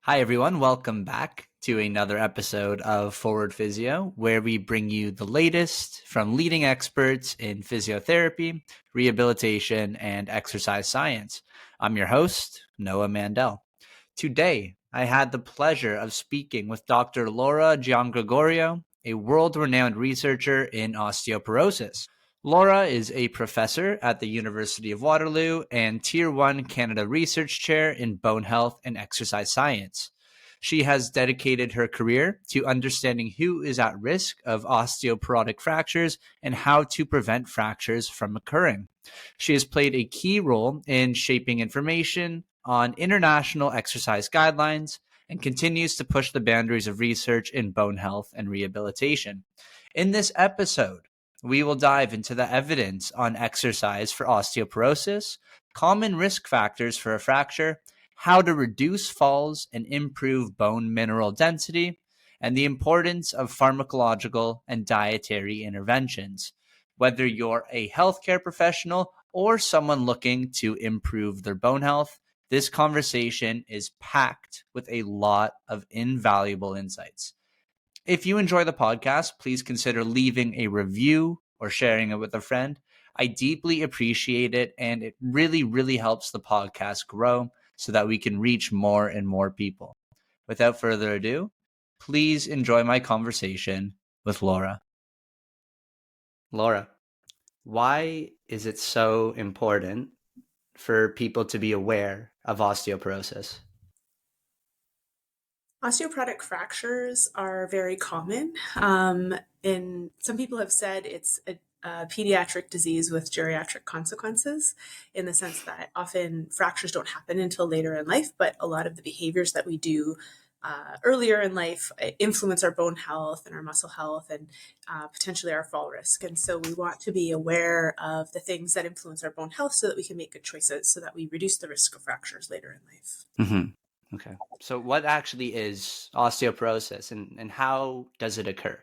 Hi, everyone. Welcome back to another episode of Forward Physio, where we bring you the latest from leading experts in physiotherapy, rehabilitation, and exercise science. I'm your host, Noah Mandel. Today, I had the pleasure of speaking with Dr. Lora Giangregorio, a world-renowned researcher in osteoporosis. Lora is a professor at the University of Waterloo and Tier 1 Canada Research Chair in Bone Health and Exercise Science. She has dedicated her career to understanding who is at risk of osteoporotic fractures and how to prevent fractures from occurring. She has played a key role in shaping information on international exercise guidelines and continues to push the boundaries of research in bone health and rehabilitation. In this episode, we will dive into the evidence on exercise for osteoporosis, common risk factors for a fracture, how to reduce falls and improve bone mineral density, and the importance of pharmacological and dietary interventions. Whether you're a healthcare professional or someone looking to improve their bone health, this conversation is packed with a lot of invaluable insights. If you enjoy the podcast, please consider leaving a review or sharing it with a friend. I deeply appreciate it, and it really, really helps the podcast grow so that we can reach more and more people. Without further ado, please enjoy my conversation with Lora. Lora, why is it so important for people to be aware of osteoporosis? Osteoporotic fractures are very common. And some people have said it's a pediatric disease with geriatric consequences, in the sense that often fractures don't happen until later in life, but a lot of the behaviors that we do earlier in life influence our bone health and our muscle health and potentially our fall risk. And so we want to be aware of the things that influence our bone health so that we can make good choices so that we reduce the risk of fractures later in life. Mm-hmm. Okay. So what actually is osteoporosis and how does it occur?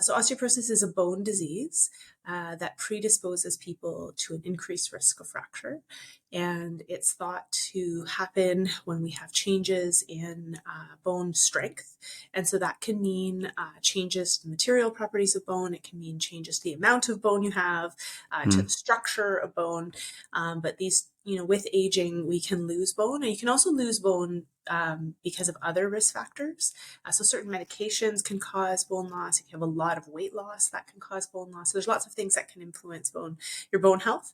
So osteoporosis is a bone disease that predisposes people to an increased risk of fracture. And it's thought to happen when we have changes in bone strength. And so that can mean changes to the material properties of bone. It can mean changes to the amount of bone you have, to the structure of bone. But these, with aging, we can lose bone. And you can also lose bone because of other risk factors. So certain medications can cause bone loss. If you have a lot of weight loss, that can cause bone loss. So there's lots of things that can influence your bone health.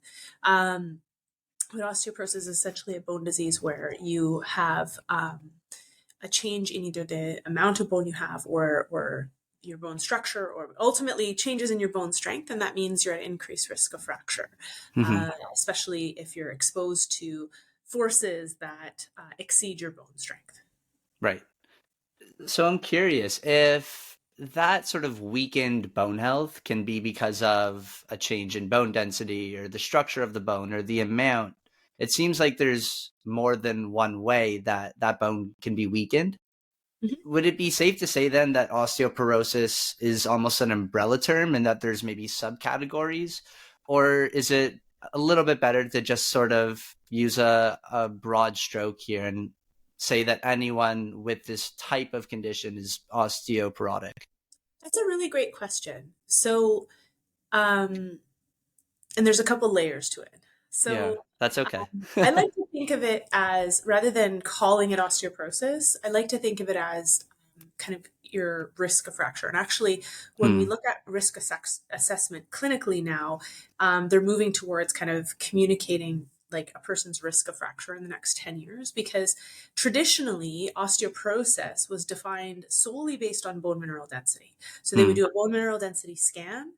But osteoporosis is essentially a bone disease where you have a change in either the amount of bone you have or your bone structure, or ultimately changes in your bone strength. And that means you're at increased risk of fracture, especially if you're exposed to forces that exceed your bone strength. Right. So I'm curious if that sort of weakened bone health can be because of a change in bone density or the structure of the bone or the amount. It seems like there's more than one way that that bone can be weakened. Mm-hmm. Would it be safe to say then that osteoporosis is almost an umbrella term and that there's maybe subcategories? Or is it a little bit better to just sort of use a broad stroke here and say that anyone with this type of condition is osteoporotic? That's a really great question. So, and there's a couple layers to it. Yeah, So, that's okay. I like to think of it as, rather than calling it osteoporosis, I like to think of it as kind of your risk of fracture. And actually, when we look at risk assessment clinically now, they're moving towards kind of communicating like a person's risk of fracture in the next 10 years, because traditionally osteoporosis was defined solely based on bone mineral density. So they would do a bone mineral density scan,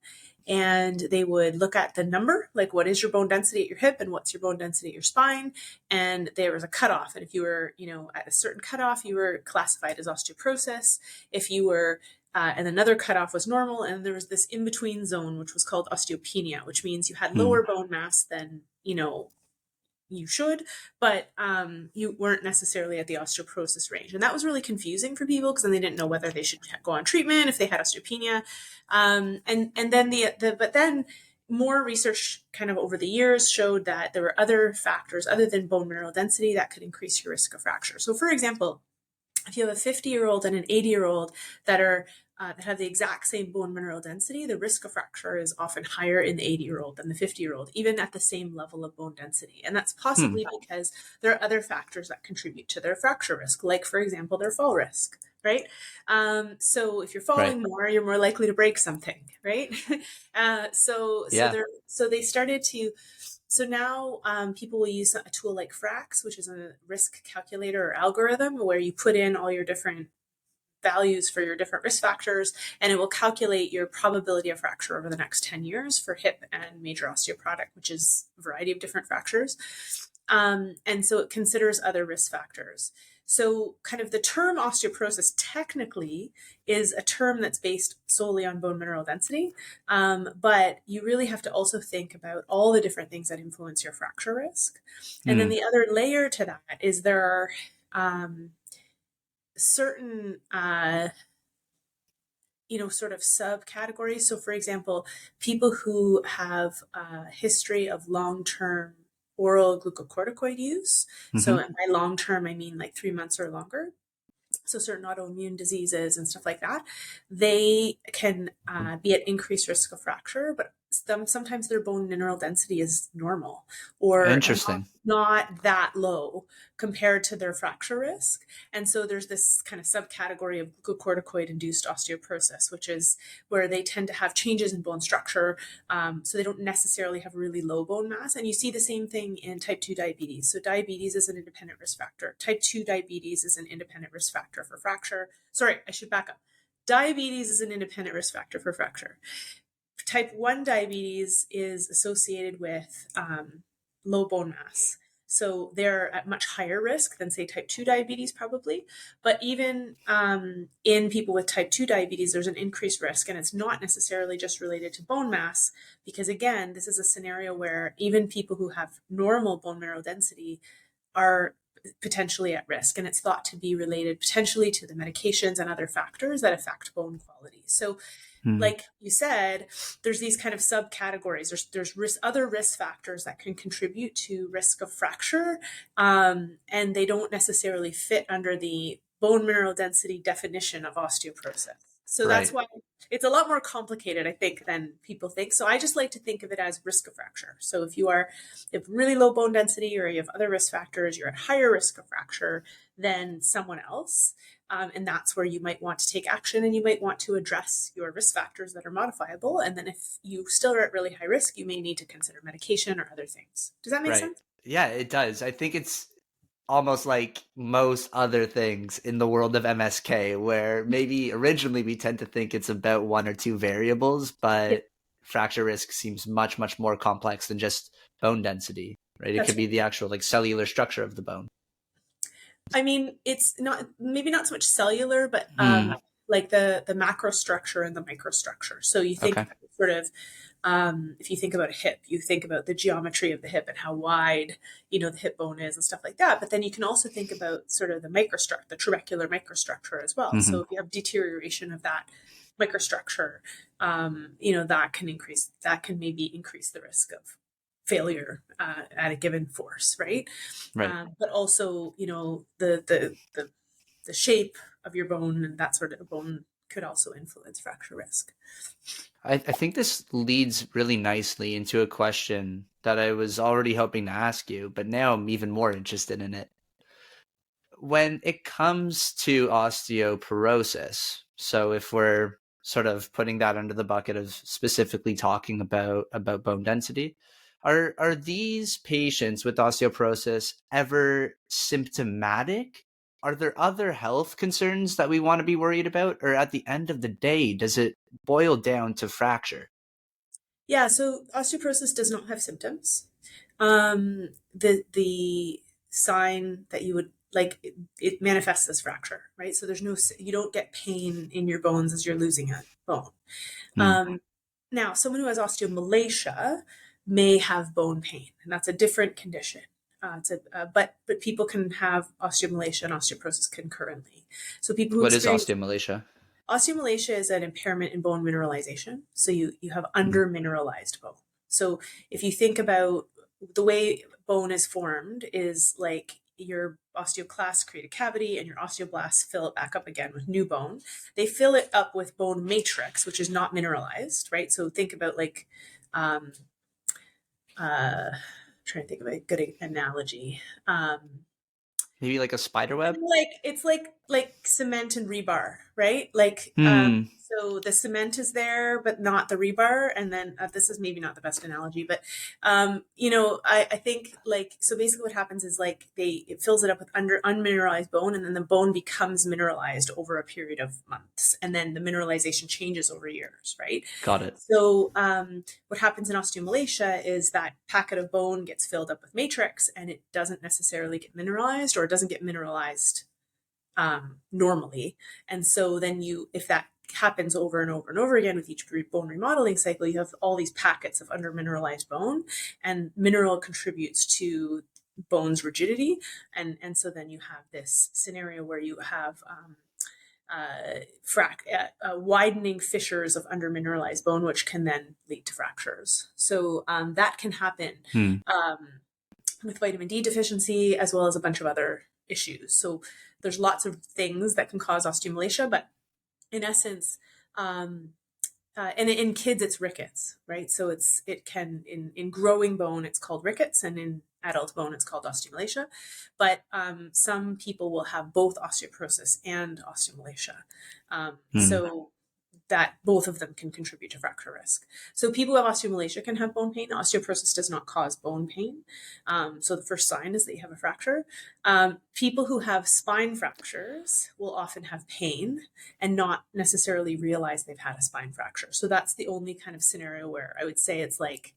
and they would look at the number, like what is your bone density at your hip and what's your bone density at your spine. And there was a cutoff. And if you were, at a certain cutoff, you were classified as osteoporosis. If you were, and another cutoff was normal. And there was this in-between zone, which was called osteopenia, which means you had lower bone mass than, you should, but you weren't necessarily at the osteoporosis range. And that was really confusing for people, because then they didn't know whether they should go on treatment if they had osteopenia. And then but then more research kind of over the years showed that there were other factors other than bone mineral density that could increase your risk of fracture. So for example, if you have a 50-year-old and an 80-year-old that are that have the exact same bone mineral density, the risk of fracture is often higher in the 80-year-old than the 50-year-old, even at the same level of bone density. And that's possibly because there are other factors that contribute to their fracture risk, like, for example, their fall risk, right? So if you're falling more, you're more likely to break something, right? So Yeah. they started to so now people will use a tool like Frax, which is a risk calculator or algorithm where you put in all your different values for your different risk factors, and it will calculate your probability of fracture over the next 10 years for hip and major osteoporotic, which is a variety of different fractures. And so it considers other risk factors. So kind of the term osteoporosis technically is a term that's based solely on bone mineral density, but you really have to also think about all the different things that influence your fracture risk. And then the other layer to that is there are certain sort of subcategories. So for example, people who have a history of long-term oral glucocorticoid use, so by long-term I mean like 3 months or longer, so certain autoimmune diseases and stuff like that, they can be at increased risk of fracture, but sometimes their bone mineral density is normal or not that low compared to their fracture risk. And so there's this kind of subcategory of glucocorticoid-induced osteoporosis, which is where they tend to have changes in bone structure, so they don't necessarily have really low bone mass. And you see the same thing in type 2 diabetes. So diabetes is an independent risk factor. Type 2 diabetes is an independent risk factor for fracture. Sorry, I should back up. Diabetes is an independent risk factor for fracture. Type 1 diabetes is associated with low bone mass. So they're at much higher risk than, say, type 2 diabetes probably. But even in people with type 2 diabetes, there's an increased risk. And it's not necessarily just related to bone mass, because, again, this is a scenario where even people who have normal bone mineral density are potentially at risk. And it's thought to be related potentially to the medications and other factors that affect bone quality. So like you said, there's these kind of subcategories. There's other risk factors that can contribute to risk of fracture, and they don't necessarily fit under the bone mineral density definition of osteoporosis. So that's why it's a lot more complicated, I think, than people think. So I just like to think of it as risk of fracture. So if you have really low bone density or you have other risk factors, you're at higher risk of fracture than someone else. And that's where you might want to take action, and you might want to address your risk factors that are modifiable. And then if you still are at really high risk, you may need to consider medication or other things. Does that make sense? Yeah, it does. I think it's almost like most other things in the world of MSK, where maybe originally we tend to think it's about one or two variables, but fracture risk seems much, much more complex than just bone density, right? It could be the actual like cellular structure of the bone. I mean, it's maybe not so much cellular, but like the macrostructure and the microstructure. So you think sort of, if you think about a hip, you think about the geometry of the hip and how wide, the hip bone is and stuff like that. But then you can also think about sort of the microstructure, the trabecular microstructure as well. So if you have deterioration of that microstructure, that can maybe increase the risk of failure at a given force, right? But also, the shape of your bone and that sort of bone could also influence fracture risk. I think this leads really nicely into a question that I was already hoping to ask you, but now I'm even more interested in it. When it comes to osteoporosis, so if we're sort of putting that under the bucket of specifically talking about bone density, are these patients with osteoporosis ever symptomatic? Are there other health concerns that we want to be worried about? Or at the end of the day, does it boil down to fracture? Yeah, so osteoporosis does not have symptoms. The sign that you would like, it manifests as fracture, right? So you don't get pain in your bones as you're losing a bone. Now, someone who has osteomalacia may have bone pain, and that's a different condition. But people can have osteomalacia and osteoporosis concurrently. So people who What is osteomalacia? Osteomalacia is an impairment in bone mineralization. So you have under mineralized bone. So if you think about the way bone is formed is like your osteoclasts create a cavity and your osteoblasts fill it back up again with new bone. They fill it up with bone matrix, which is not mineralized, right? So think about like, um, trying to think of a good analogy. Maybe like a spider web? Like it's like cement and rebar, right? Like Hmm. so the cement is there, but not the rebar. And then this is maybe not the best analogy, but I think like so basically what happens is like it fills it up with unmineralized bone, and then the bone becomes mineralized over a period of months, and then the mineralization changes over years, right? Got it. So what happens in osteomalacia is that packet of bone gets filled up with matrix, and it doesn't necessarily get mineralized, or it doesn't get mineralized normally. And so then if that happens over and over and over again with each bone remodeling cycle, you have all these packets of undermineralized bone, and mineral contributes to bone's rigidity. And so then you have this scenario where you have widening fissures of undermineralized bone, which can then lead to fractures. So that can happen Hmm. with vitamin D deficiency, as well as a bunch of other issues. So there's lots of things that can cause osteomalacia, but in essence, and in kids it's rickets, right? So it can in growing bone it's called rickets, and in adult bone it's called osteomalacia. But some people will have both osteoporosis and osteomalacia. Hmm. So that both of them can contribute to fracture risk. So people who have osteomalacia can have bone pain. Osteoporosis does not cause bone pain. So the first sign is that you have a fracture. People who have spine fractures will often have pain and not necessarily realize they've had a spine fracture. So that's the only kind of scenario where I would say it's like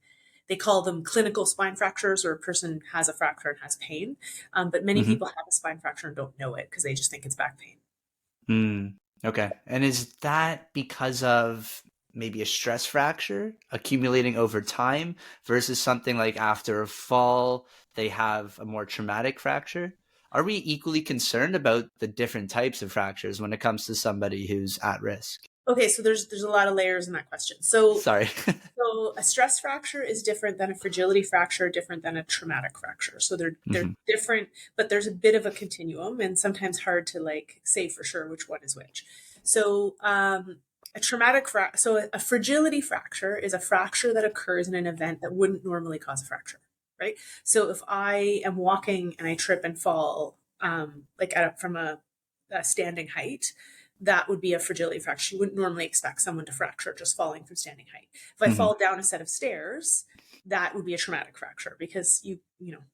they call them clinical spine fractures, or a person has a fracture and has pain. But many Hmm. people have a spine fracture and don't know it because they just think it's back pain. Hmm. Okay. And is that because of maybe a stress fracture accumulating over time versus something like after a fall, they have a more traumatic fracture? Are we equally concerned about the different types of fractures when it comes to somebody who's at risk? Okay, so there's a lot of layers in that question. So Sorry. So a stress fracture is different than a fragility fracture, different than a traumatic fracture. So they're Hmm. different, but there's a bit of a continuum, and sometimes hard to like say for sure which one is which. So a fragility fracture is a fracture that occurs in an event that wouldn't normally cause a fracture, right? So if I am walking and I trip and fall, from a standing height, that would be a fragility fracture. You wouldn't normally expect someone to fracture just falling from standing height. If I Hmm. fall down a set of stairs, that would be a traumatic fracture, because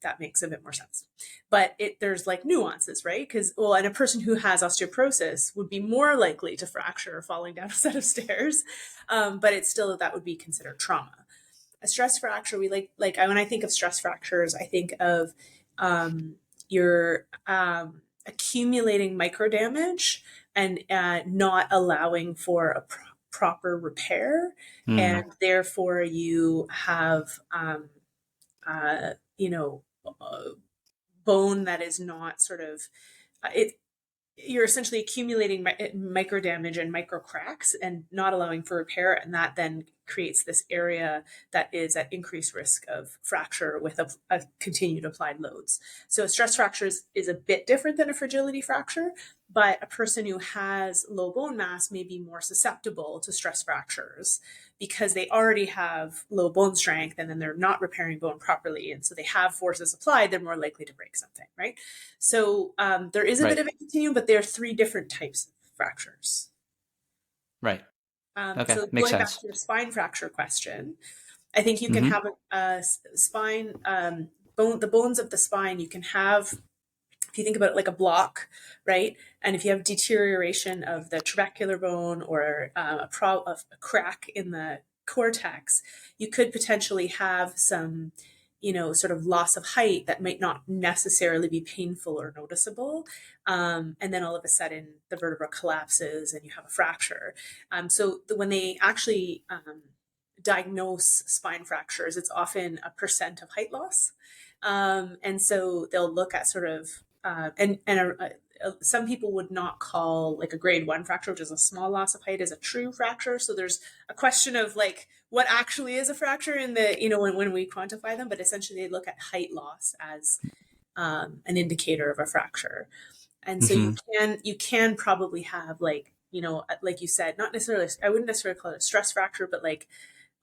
that makes a bit more sense. But there's like nuances, right? Because and a person who has osteoporosis would be more likely to fracture falling down a set of stairs, but it's still that would be considered trauma. A stress fracture, we when I think of stress fractures, I think of your accumulating micro damage and not allowing for a proper repair, Hmm. and therefore you have uh, you know bone that is not sort of it you're essentially accumulating micro damage and micro cracks and not allowing for repair, and that then creates this area that is at increased risk of fracture with a continued applied loads. So a stress fracture is a bit different than a fragility fracture, but a person who has low bone mass may be more susceptible to stress fractures because they already have low bone strength, and then they're not repairing bone properly, and so they have forces applied, they're more likely to break something, right? So there is a bit Right. of a continuum, but there are three different types of fractures. Right. Okay. So Makes going back sense. to your spine fracture question, I think you can Hmm. have a spine the bones of the spine. You can have, if you think about it like a block, right? And if you have deterioration of the trabecular bone, or a crack in the cortex, you could potentially have some, sort of loss of height that might not necessarily be painful or noticeable. And then all of a sudden the vertebra collapses and you have a fracture. When they actually diagnose spine fractures, it's often a percent of height loss. And so they'll look at sort of, and some people would not call like a grade 1 fracture, which is a small loss of height, as a true fracture. So there's a question of like what actually is a fracture in the, when we quantify them, but essentially they look at height loss as an indicator of a fracture. And so Hmm. you can probably have like, like you said, not necessarily, I wouldn't necessarily call it a stress fracture, but like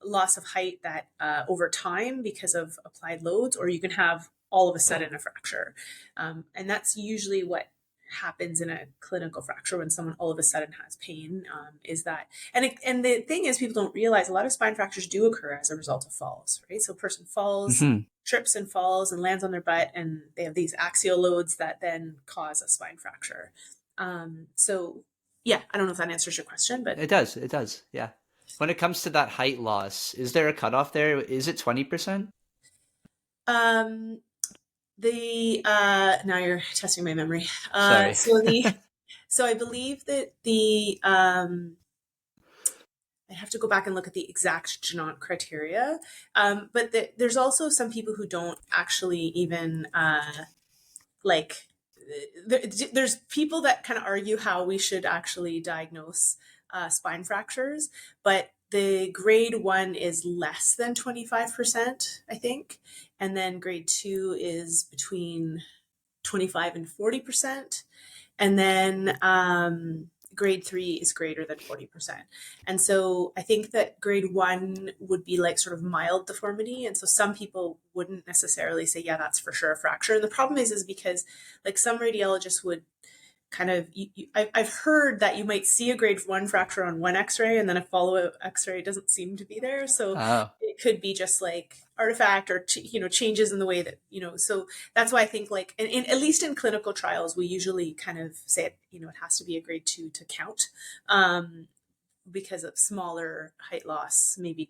loss of height that over time because of applied loads, or you can have all of a sudden a fracture. And that's usually what happens in a clinical fracture when someone all of a sudden has pain, is that, and the thing is, people don't realize a lot of spine fractures do occur as a result of falls, right? So a person falls, Hmm. trips and falls and lands on their butt, and they have these axial loads that then cause a spine fracture. So yeah, I don't know if that answers your question, but It does. It does. Yeah. When it comes to that height loss, is there a cutoff there? Is it 20%? um, the now you're testing my memory. Sorry. So I believe that I have to go back and look at the exact Janot criteria. But there's also some people who don't actually even like. There's people that kind of argue how we should actually diagnose spine fractures, but the grade 1 is less than 25%, I think. And then grade 2 is between 25 and 40%. And then grade 3 is greater than 40%. And so I think that grade 1 would be like sort of mild deformity. And so some people wouldn't necessarily say, yeah, that's for sure a fracture. And the problem is because like some radiologists would kind of, I've heard that you might see a grade 1 fracture on one x-ray and then a follow-up x-ray doesn't seem to be there. So Oh, it could be just like artifact or changes in the way that, so that's why I think like at least in clinical trials we usually kind of say it has to be a grade 2 to count, because of smaller height loss maybe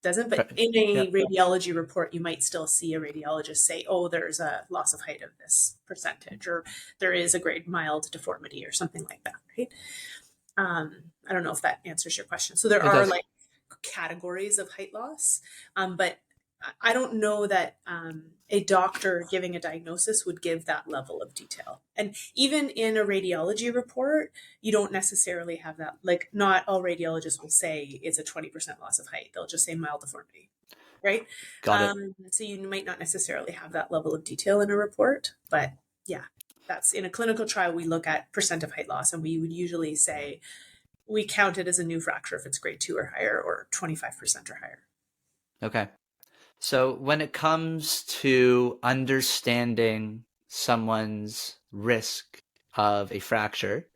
doesn't. But right. in a Yep. radiology report, you might still see a radiologist say, oh, there's a loss of height of this percentage, or there is a grade mild deformity or something like that, right? I don't know if that answers your question. So there It are does. like categories of height loss, but I don't know that a doctor giving a diagnosis would give that level of detail. And even in a radiology report, you don't necessarily have that. Like, not all radiologists will say it's a 20% loss of height. They'll just say mild deformity, right? Got it. So you might not necessarily have that level of detail in a report, but yeah, that's in a clinical trial. We look at percent of height loss, and we would usually say we count it as a new fracture if it's grade 2 or higher, or 25% or higher. Okay. So when it comes to understanding someone's risk of a fracture,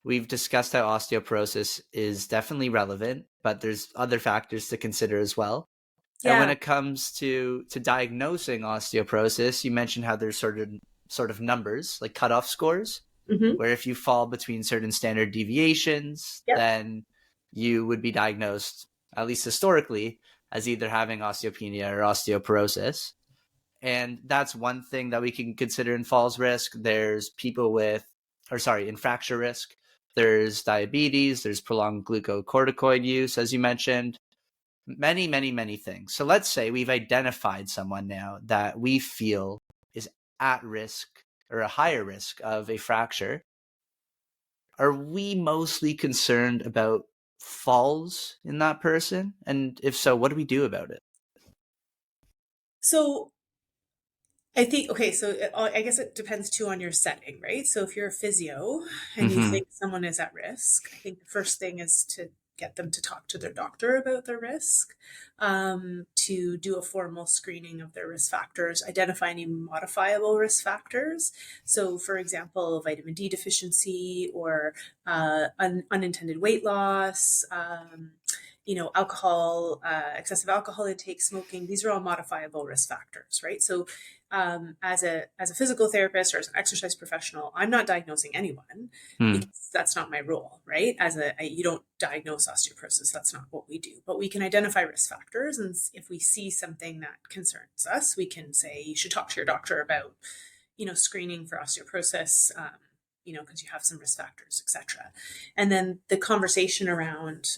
we've discussed how osteoporosis is definitely relevant, but there's other factors to consider as well. And when Yeah. it comes to diagnosing osteoporosis, you mentioned how there's sort of numbers, like cutoff scores, Mm-hmm. where if you fall between certain standard deviations, Yep. then you would be diagnosed, at least historically, as either having osteopenia or osteoporosis. And that's one thing that we can consider in falls risk. There's people in fracture risk. There's diabetes, there's prolonged glucocorticoid use, as you mentioned, many, many, many things. So let's say we've identified someone now that we feel is at risk or a higher risk of a fracture. Are we mostly concerned about falls in that person? And if so, what do we do about it? So I think, okay, so I guess it depends too on your setting, right? So if you're a physio and you Mm-hmm. think someone is at risk, I think the first thing is to get them to talk to their doctor about their risk, to do a formal screening of their risk factors, identify any modifiable risk factors. So, for example, vitamin D deficiency, or unintended weight loss, alcohol, excessive alcohol intake, smoking. These are all modifiable risk factors, right? So as a physical therapist or as an exercise professional, I'm not diagnosing anyone Hmm. because that's not my role, right? You don't diagnose osteoporosis. That's not what we do. But we can identify risk factors, and if we see something that concerns us, we can say you should talk to your doctor about, screening for osteoporosis. because you have some risk factors, etc. And then the conversation around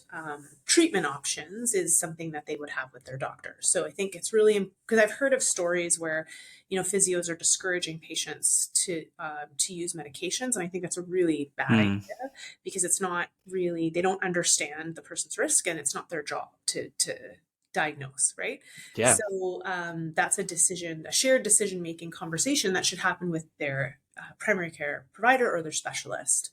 treatment options is something that they would have with their doctor. So I think it's really, because I've heard of stories where, physios are discouraging patients to use medications. And I think that's a really bad idea, because it's not really, they don't understand the person's risk, and it's not their job to diagnose, right? Yeah. So that's a shared decision-making conversation that should happen with their primary care provider or their specialist,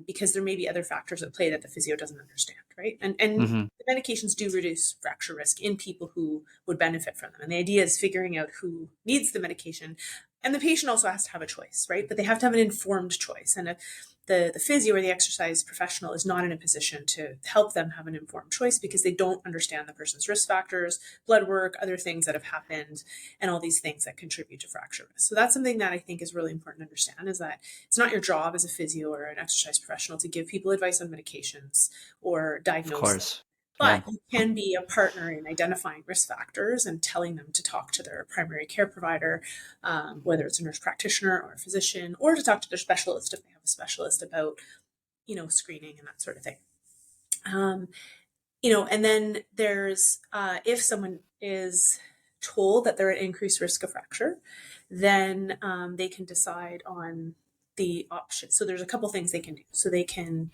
because there may be other factors at play that the physio doesn't understand, right? And the medications do reduce fracture risk in people who would benefit from them. And the idea is figuring out who needs the medication. And the patient also has to have a choice, right? But they have to have an informed choice. And the physio or the exercise professional is not in a position to help them have an informed choice, because they don't understand the person's risk factors, blood work, other things that have happened, and all these things that contribute to fracture risk. So that's something that I think is really important to understand, is that it's not your job as a physio or an exercise professional to give people advice on medications or diagnose Of them. course. But you can be a partner in identifying risk factors and telling them to talk to their primary care provider, whether it's a nurse practitioner or a physician, or to talk to their specialist if they have a specialist about, screening and that sort of thing. And then there's, if someone is told that they're at increased risk of fracture, then they can decide on the option. So there's a couple things they can do. So they can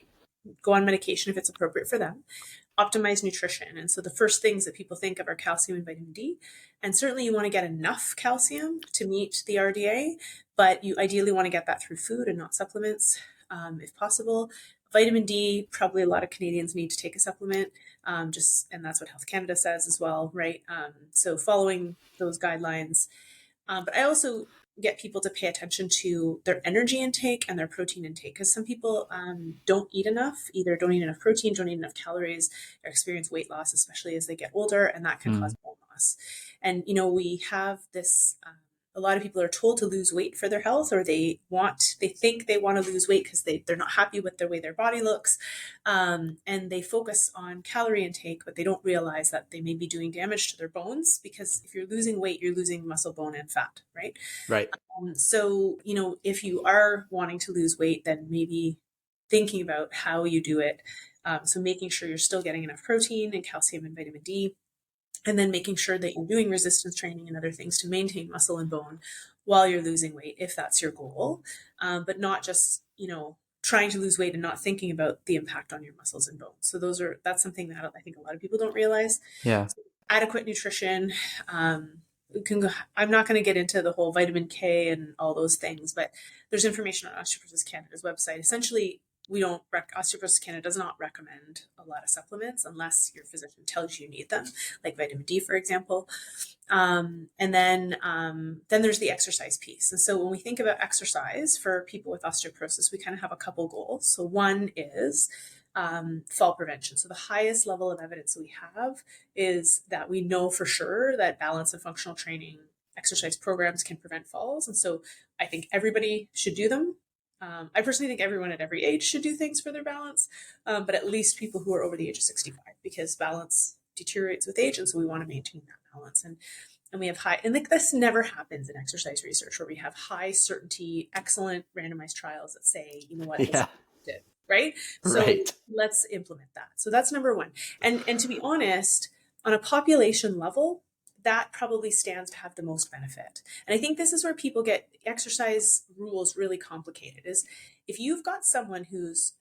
go on medication if it's appropriate for them, optimize nutrition. And so the first things that people think of are calcium and vitamin D. And certainly you want to get enough calcium to meet the RDA, but you ideally want to get that through food and not supplements, if possible. Vitamin D, probably a lot of Canadians need to take a supplement, and that's what Health Canada says as well, right? So following those guidelines. But I also get people to pay attention to their energy intake and their protein intake, because some people don't eat enough, either don't eat enough protein, don't eat enough calories, or experience weight loss, especially as they get older, and that can cause bone loss. And, we have this, a lot of people are told to lose weight for their health, or they think they want to lose weight because they're not happy with the way their body looks. And they focus on calorie intake, but they don't realize that they may be doing damage to their bones, because if you're losing weight, you're losing muscle, bone, and fat, right? Right. So, if you are wanting to lose weight, then maybe thinking about how you do it. So making sure you're still getting enough protein and calcium and vitamin D, and then making sure that you're doing resistance training and other things to maintain muscle and bone while you're losing weight, if that's your goal, but not just, trying to lose weight and not thinking about the impact on your muscles and bones. So that's something that I think a lot of people don't realize. Yeah. So adequate nutrition. I'm not going to get into the whole vitamin K and all those things, but there's information on Osteoporosis Canada's website. Essentially, Osteoporosis Canada does not recommend a lot of supplements unless your physician tells you need them, like vitamin D, for example. And then there's the exercise piece. And so when we think about exercise for people with osteoporosis, we kind of have a couple goals. So one is fall prevention. So the highest level of evidence we have is that we know for sure that balance and functional training exercise programs can prevent falls. And so I think everybody should do them. I personally think everyone at every age should do things for their balance, but at least people who are over the age of 65, because balance deteriorates with age. And so we want to maintain that balance. And we have high, and like this never happens in exercise research, where we have high certainty, excellent randomized trials that say, Yeah. did, right? So Right. let's implement that. So that's number one. And to be honest, on a population level, that probably stands to have the most benefit. And I think this is where people get exercise rules really complicated, is if you've got someone who's,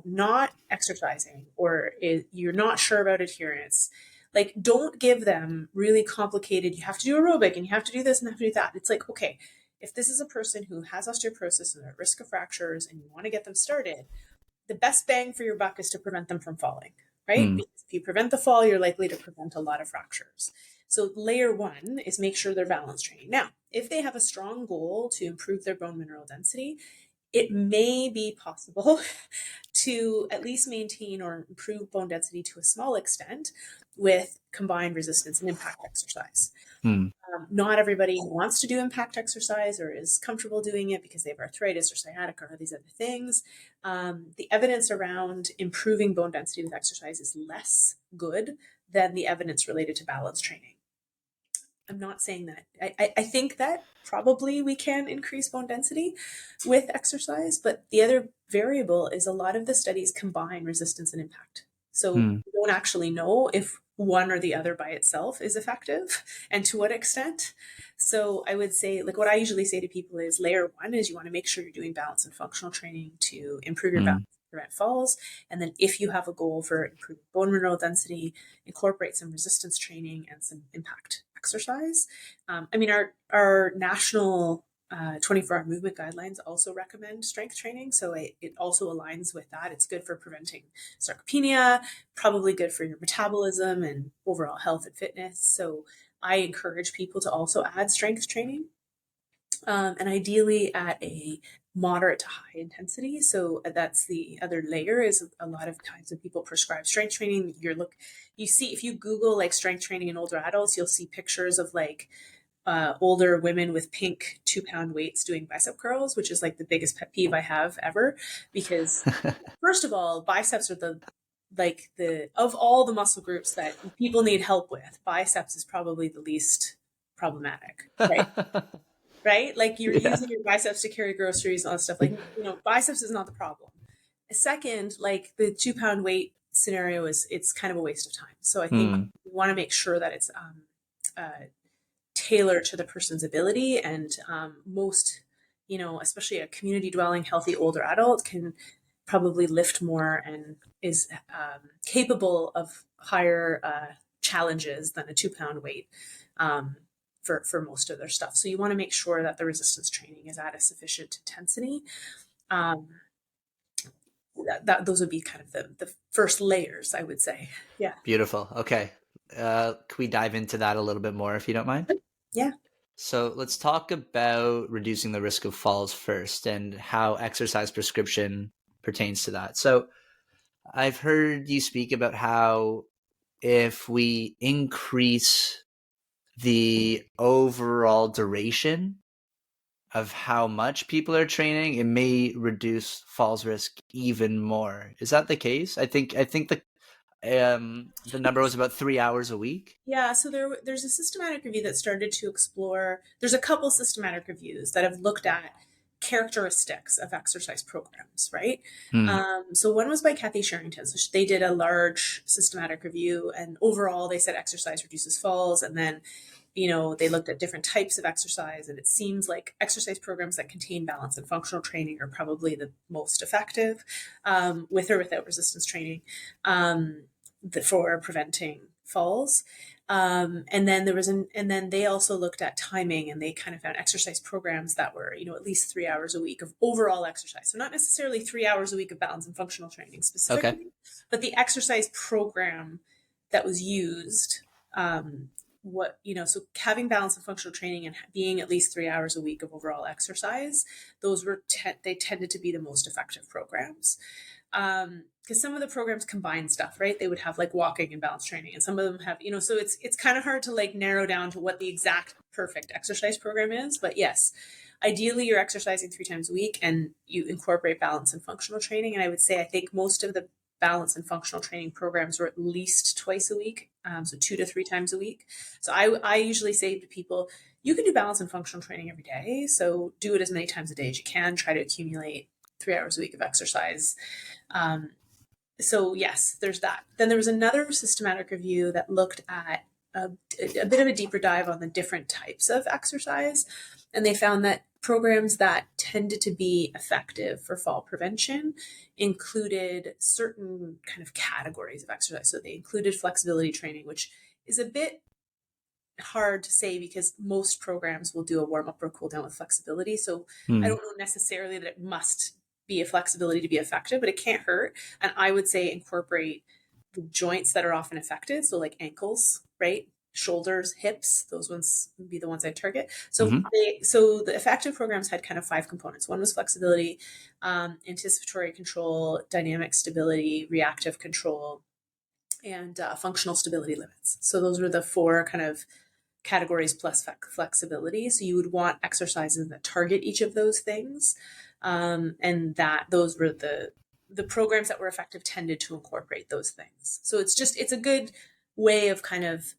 not exercising, or you're not sure about adherence, like, don't give them really complicated, you have to do aerobic and you have to do this and have to do that. It's like, okay, if this is a person who has osteoporosis and they're at risk of fractures and you want to get them started, the best bang for your buck is to prevent them from falling, right? Because if you prevent the fall, you're likely to prevent a lot of fractures. So layer one is make sure they're balance training. Now, if they have a strong goal to improve their bone mineral density, it may be possible to at least maintain or improve bone density to a small extent with combined resistance and impact exercise. Not everybody wants to do impact exercise or is comfortable doing it because they have arthritis or sciatica or these other things. The evidence around improving bone density with exercise is less good than the evidence related to balance training. I'm not saying that. I think that probably we can increase bone density with exercise, but the other variable is a lot of the studies combine resistance and impact. So Hmm. we don't actually know if one or the other by itself is effective and to what extent. So I would say, like what I usually say to people is layer one is you want to make sure you're doing balance and functional training to improve your balance, Hmm. prevent falls. And then if you have a goal for improving bone mineral density, incorporate some resistance training and some impact exercise. I mean, our national 24-hour movement guidelines also recommend strength training. So it also aligns with that. It's good for preventing sarcopenia, probably good for your metabolism and overall health and fitness. So I encourage people to also add strength training, and ideally at a moderate to high intensity. So that's the other layer is a lot of times when people prescribe strength training, you see, if you Google like strength training in older adults, you'll see pictures of like older women with pink 2-pound weights doing bicep curls, which is like the biggest pet peeve I have ever. Because first of all, biceps are the of all the muscle groups that people need help with, biceps is probably the least problematic, right? Right? Like you're Yeah. using your biceps to carry groceries and all that stuff. Like, biceps is not the problem. Second, like the 2-pound weight scenario it's kind of a waste of time. So I think Hmm. we want to make sure that it's tailored to the person's ability, and most, especially a community dwelling, healthy older adult can probably lift more and is capable of higher challenges than a 2-pound weight. For most of their stuff. So you want to make sure that the resistance training is at a sufficient intensity. Um, those would be kind of the first layers, I would say. Yeah. Beautiful. Okay. Can we dive into that a little bit more if you don't mind? Yeah. So let's talk about reducing the risk of falls first and how exercise prescription pertains to that. So I've heard you speak about how if we increase the overall duration of how much people are training, it may reduce falls risk even more. Is that the case? I think the number was about 3 hours a week. Yeah, so there's a systematic review that started to explore. There's a couple systematic reviews that have looked at characteristics of exercise programs, right? Hmm. So one was by Kathy Sherrington. So they did a large systematic review, and overall they said exercise reduces falls. And then, they looked at different types of exercise, and it seems like exercise programs that contain balance and functional training are probably the most effective, with or without resistance training, for preventing falls. And then they also looked at timing, and they kind of found exercise programs that were, at least 3 hours a week of overall exercise. So not necessarily 3 hours a week of balance and functional training Okay. specifically, but the exercise program that was used. So having balance and functional training and being at least 3 hours a week of overall exercise, those they tended to be the most effective programs. Because some of the programs combine stuff, right? They would have like walking and balance training, and some of them have, so it's kind of hard to like narrow down to what the exact perfect exercise program is. But yes, ideally you're exercising 3 times a week and you incorporate balance and functional training. And I would say I think most of the balance and functional training programs were at least twice a week, so 2 to 3 times a week. So I usually say to people, you can do balance and functional training every day, so do it as many times a day as you can. Try to accumulate 3 hours a week of exercise. um, so yes, there's that. Then there was another systematic review that looked at a bit of a deeper dive on the different types of exercise. And they found that programs that tended to be effective for fall prevention included certain kind of categories of exercise. So they included flexibility training, which is a bit hard to say because most programs will do a warm up or cool down with flexibility. So I Hmm. don't know necessarily that it must be a flexibility to be effective, but it can't hurt. And I would say incorporate the joints that are often affected. So like ankles, right? Shoulders, hips, those ones would be the ones I target. So Mm-hmm. so the effective programs had kind of 5 components. One was flexibility, anticipatory control, dynamic stability, reactive control, and functional stability limits. So those were the 4 kind of categories plus flexibility. So you would want exercises that target each of those things, and that those were the programs that were effective tended to incorporate those things. So it's a good way of kind of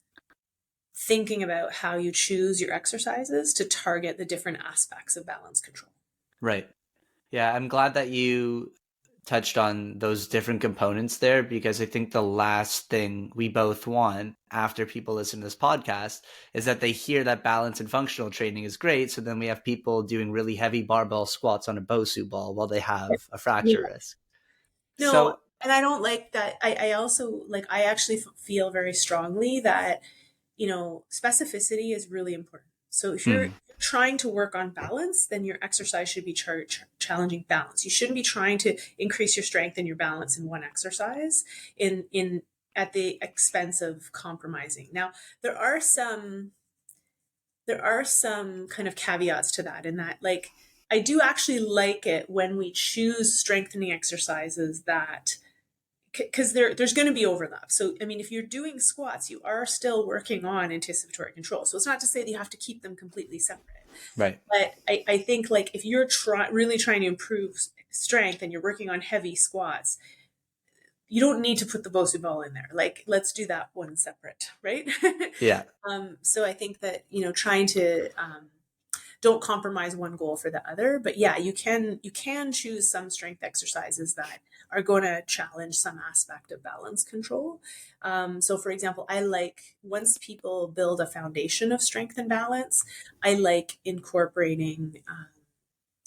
thinking about how you choose your exercises to target the different aspects of balance control. Right. Yeah, I'm glad that you touched on those different components there, because I think the last thing we both want after people listen to this podcast is that they hear that balance and functional training is great. So then we have people doing really heavy barbell squats on a Bosu ball while they have a fracture Yeah. risk. No, So, and I don't like that. I also like, I actually feel very strongly that, specificity is really important. So if you're mm, trying to work on balance, then your exercise should be challenging balance. You shouldn't be trying to increase your strength and your balance in one exercise in at the expense of compromising. Now, there are some kind of caveats to that, in that, like, I do actually like it when we choose strengthening exercises that, because there's going to be overlap. So, I mean, if you're doing squats, you are still working on anticipatory control. So it's not to say that you have to keep them completely separate. right. But I think, like, if you're really trying to improve strength and you're working on heavy squats, you don't need to put the Bosu ball in there. Like, let's do that one separate, right? Yeah. So I think that, trying to don't compromise one goal for the other. But yeah, you can choose some strength exercises that are going to challenge some aspect of balance control. So for example, I like, once people build a foundation of strength and balance, I like incorporating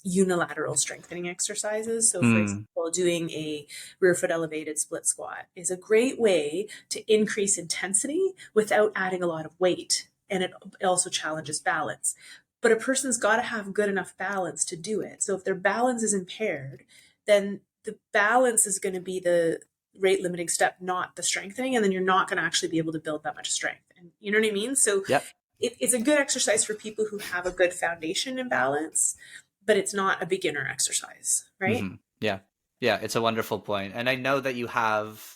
unilateral strengthening exercises. So for Mm, example, doing a rear foot elevated split squat is a great way to increase intensity without adding a lot of weight. And it also challenges balance. But a person's got to have good enough balance to do it. So if their balance is impaired, then the balance is going to be the rate limiting step, not the strengthening. And then you're not going to actually be able to build that much strength. And you know what I mean? So yep. it's a good exercise for people who have a good foundation in balance, but it's not a beginner exercise, right? Yeah. Yeah. It's a wonderful point. And I know that you have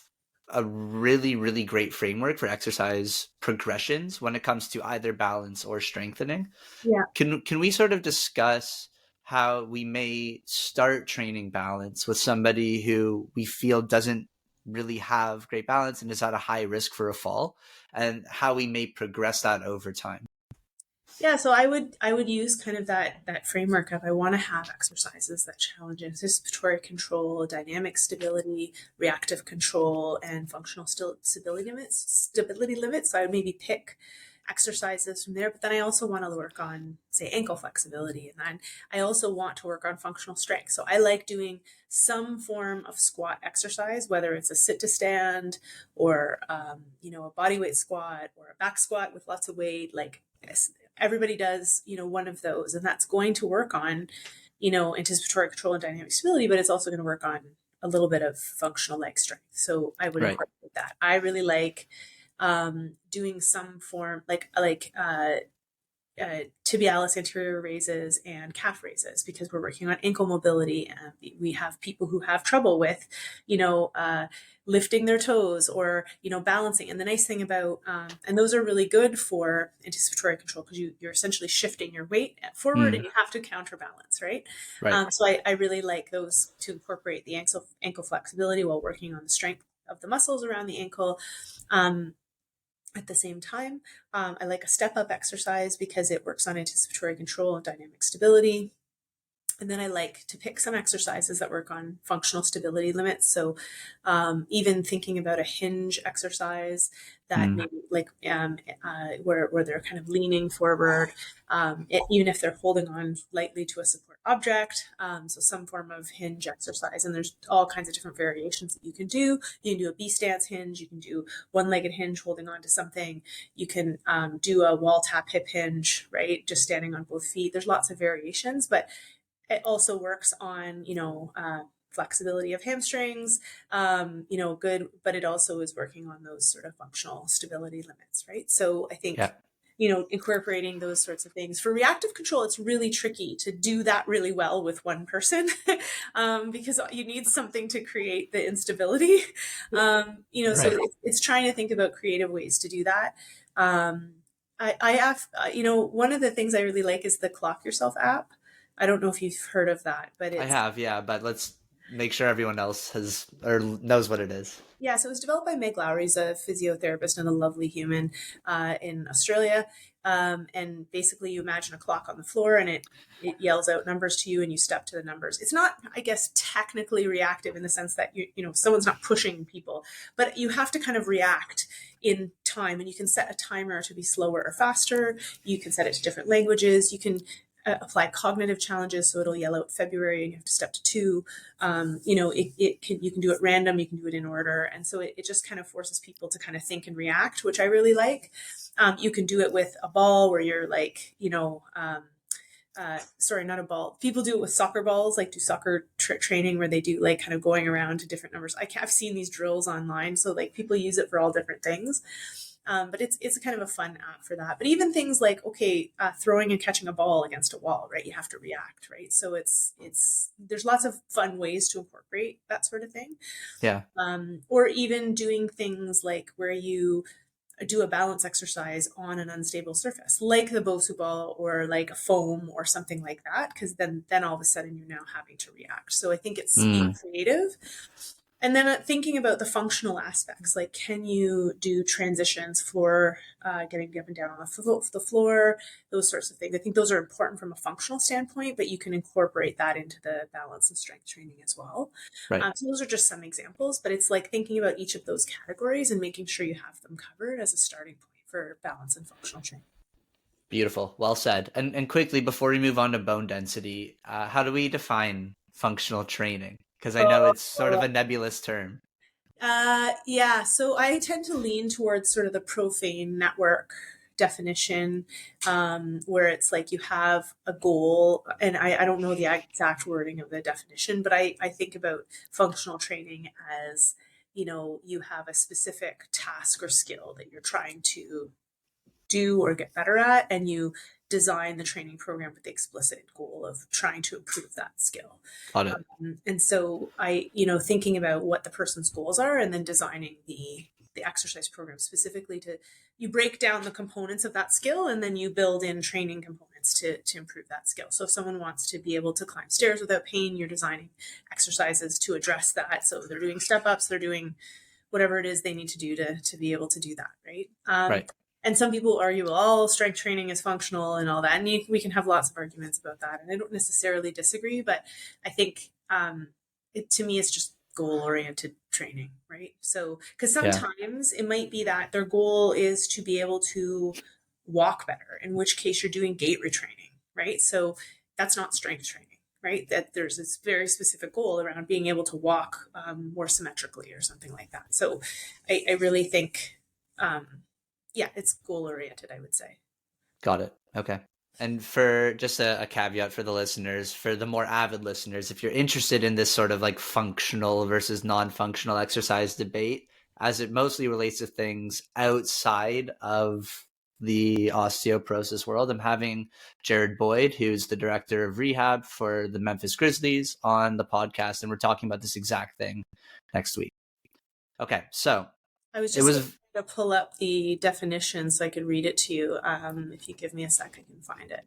a really, really great framework for exercise progressions when it comes to either balance or strengthening. Yeah. Can we sort of discuss how we may start training balance with somebody who we feel doesn't really have great balance and is at a high risk for a fall, and how we may progress that over time? Yeah, so I would use kind of that framework of, I want to have exercises that challenge anticipatory control, dynamic stability, reactive control, and functional stability limits. Stability limits. So I would maybe pick exercises from there, but then I also want to work on, say, ankle flexibility, and then I also want to work on functional strength. So I like doing some form of squat exercise, whether it's a sit to stand, or a body weight squat, or a back squat with lots of weight. Like, everybody does, one of those, and that's going to work on, anticipatory control and dynamic stability, but it's also going to work on a little bit of functional leg strength. So I would Right. incorporate that. I really like doing some form, tibialis anterior raises and calf raises, because we're working on ankle mobility, and we have people who have trouble with, lifting their toes, or balancing. And the nice thing about and those are really good for anticipatory control, because you're essentially shifting your weight forward, and Mm, you have to counterbalance, right? right. So I really like those, to incorporate the ankle flexibility while working on the strength of the muscles around the ankle. At the same time, I like a step up exercise because it works on anticipatory control and dynamic stability. And then I like to pick some exercises that work on functional stability limits. So even thinking about a hinge exercise that Mm, maybe, like, where they're kind of leaning forward, even if they're holding on lightly to a support object. So some form of hinge exercise. And there's all kinds of different variations that you can do. You can do a B stance hinge. You can do one-legged hinge holding on to something. You can do a wall tap hip hinge, right? Just standing on both feet. There's lots of variations, but it also works on, flexibility of hamstrings, good, but it also is working on those sort of functional stability limits, right? So I yeah. think, incorporating those sorts of things. For reactive control, it's really tricky to do that really well with one person, because you need something to create the instability. So Right. it's trying to think about creative ways to do that. I have, one of the things I really like is the Clock Yourself app. I don't know if you've heard of that, but I it's have, yeah, but let's make sure everyone else has or knows what it is. Yeah, so it was developed by Meg Lowry, who's a physiotherapist and a lovely human in Australia. And basically, you imagine a clock on the floor, and it yells out numbers to you, and you step to the numbers. It's not, I guess, technically reactive in the sense that someone's not pushing people, but you have to kind of react in time, and you can set a timer to be slower or faster. You can set it to different languages. You can apply cognitive challenges, so it'll yell out February and you have to step to 2. You can do it random, you can do it in order, and so it just kind of forces people to kind of think and react, which I really like. You can do it with a ball where you're like, sorry, not a ball. People do it with soccer balls, like do soccer training where they do like kind of going around to different numbers. I've seen these drills online, so like people use it for all different things. But it's kind of a fun app for that. But even things like, okay, throwing and catching a ball against a wall, right? You have to react, right? So there's lots of fun ways to incorporate that sort of thing. Yeah. Or even doing things like where you do a balance exercise on an unstable surface, like the Bosu ball or like a foam or something like that, because then all of a sudden you're now having to react. So I think it's being creative. And then thinking about the functional aspects, like can you do transitions for getting up and down on the floor, those sorts of things. I think those are important from a functional standpoint, but you can incorporate that into the balance and strength training as well. Right. So those are just some examples, but it's like thinking about each of those categories and making sure you have them covered as a starting point for balance and functional training. Beautiful. Well said. And quickly, before we move on to bone density, how do we define functional training? Because I know it's sort of a nebulous term. Yeah, so I tend to lean towards sort of the profane network definition, where it's like you have a goal, and I don't know the exact wording of the definition, but I think about functional training as, you have a specific task or skill that you're trying to do or get better at, and you design the training program with the explicit goal of trying to improve that skill. Got it. And so thinking about what the person's goals are and then designing the exercise program specifically you break down the components of that skill and then you build in training components to improve that skill. So if someone wants to be able to climb stairs without pain, you're designing exercises to address that. So they're doing step ups, they're doing whatever it is they need to do to be able to do that. Right. Right. And some people argue, well, all strength training is functional and all that. And we can have lots of arguments about that. And I don't necessarily disagree, but I think to me, it's just goal-oriented training, right? So, because sometimes it might be that their goal is to be able to walk better, in which case you're doing gait retraining, right? So that's not strength training, right? That there's this very specific goal around being able to walk more symmetrically or something like that. So I really think... it's goal-oriented, I would say. Got it. Okay. And for just a caveat for the listeners, for the more avid listeners, if you're interested in this sort of like functional versus non-functional exercise debate, as it mostly relates to things outside of the osteoporosis world, I'm having Jared Boyd, who's the director of rehab for the Memphis Grizzlies, on the podcast, and we're talking about this exact thing next week. Okay, so I was just to pull up the definition so I could read it to you. If you give me a sec, I can find it.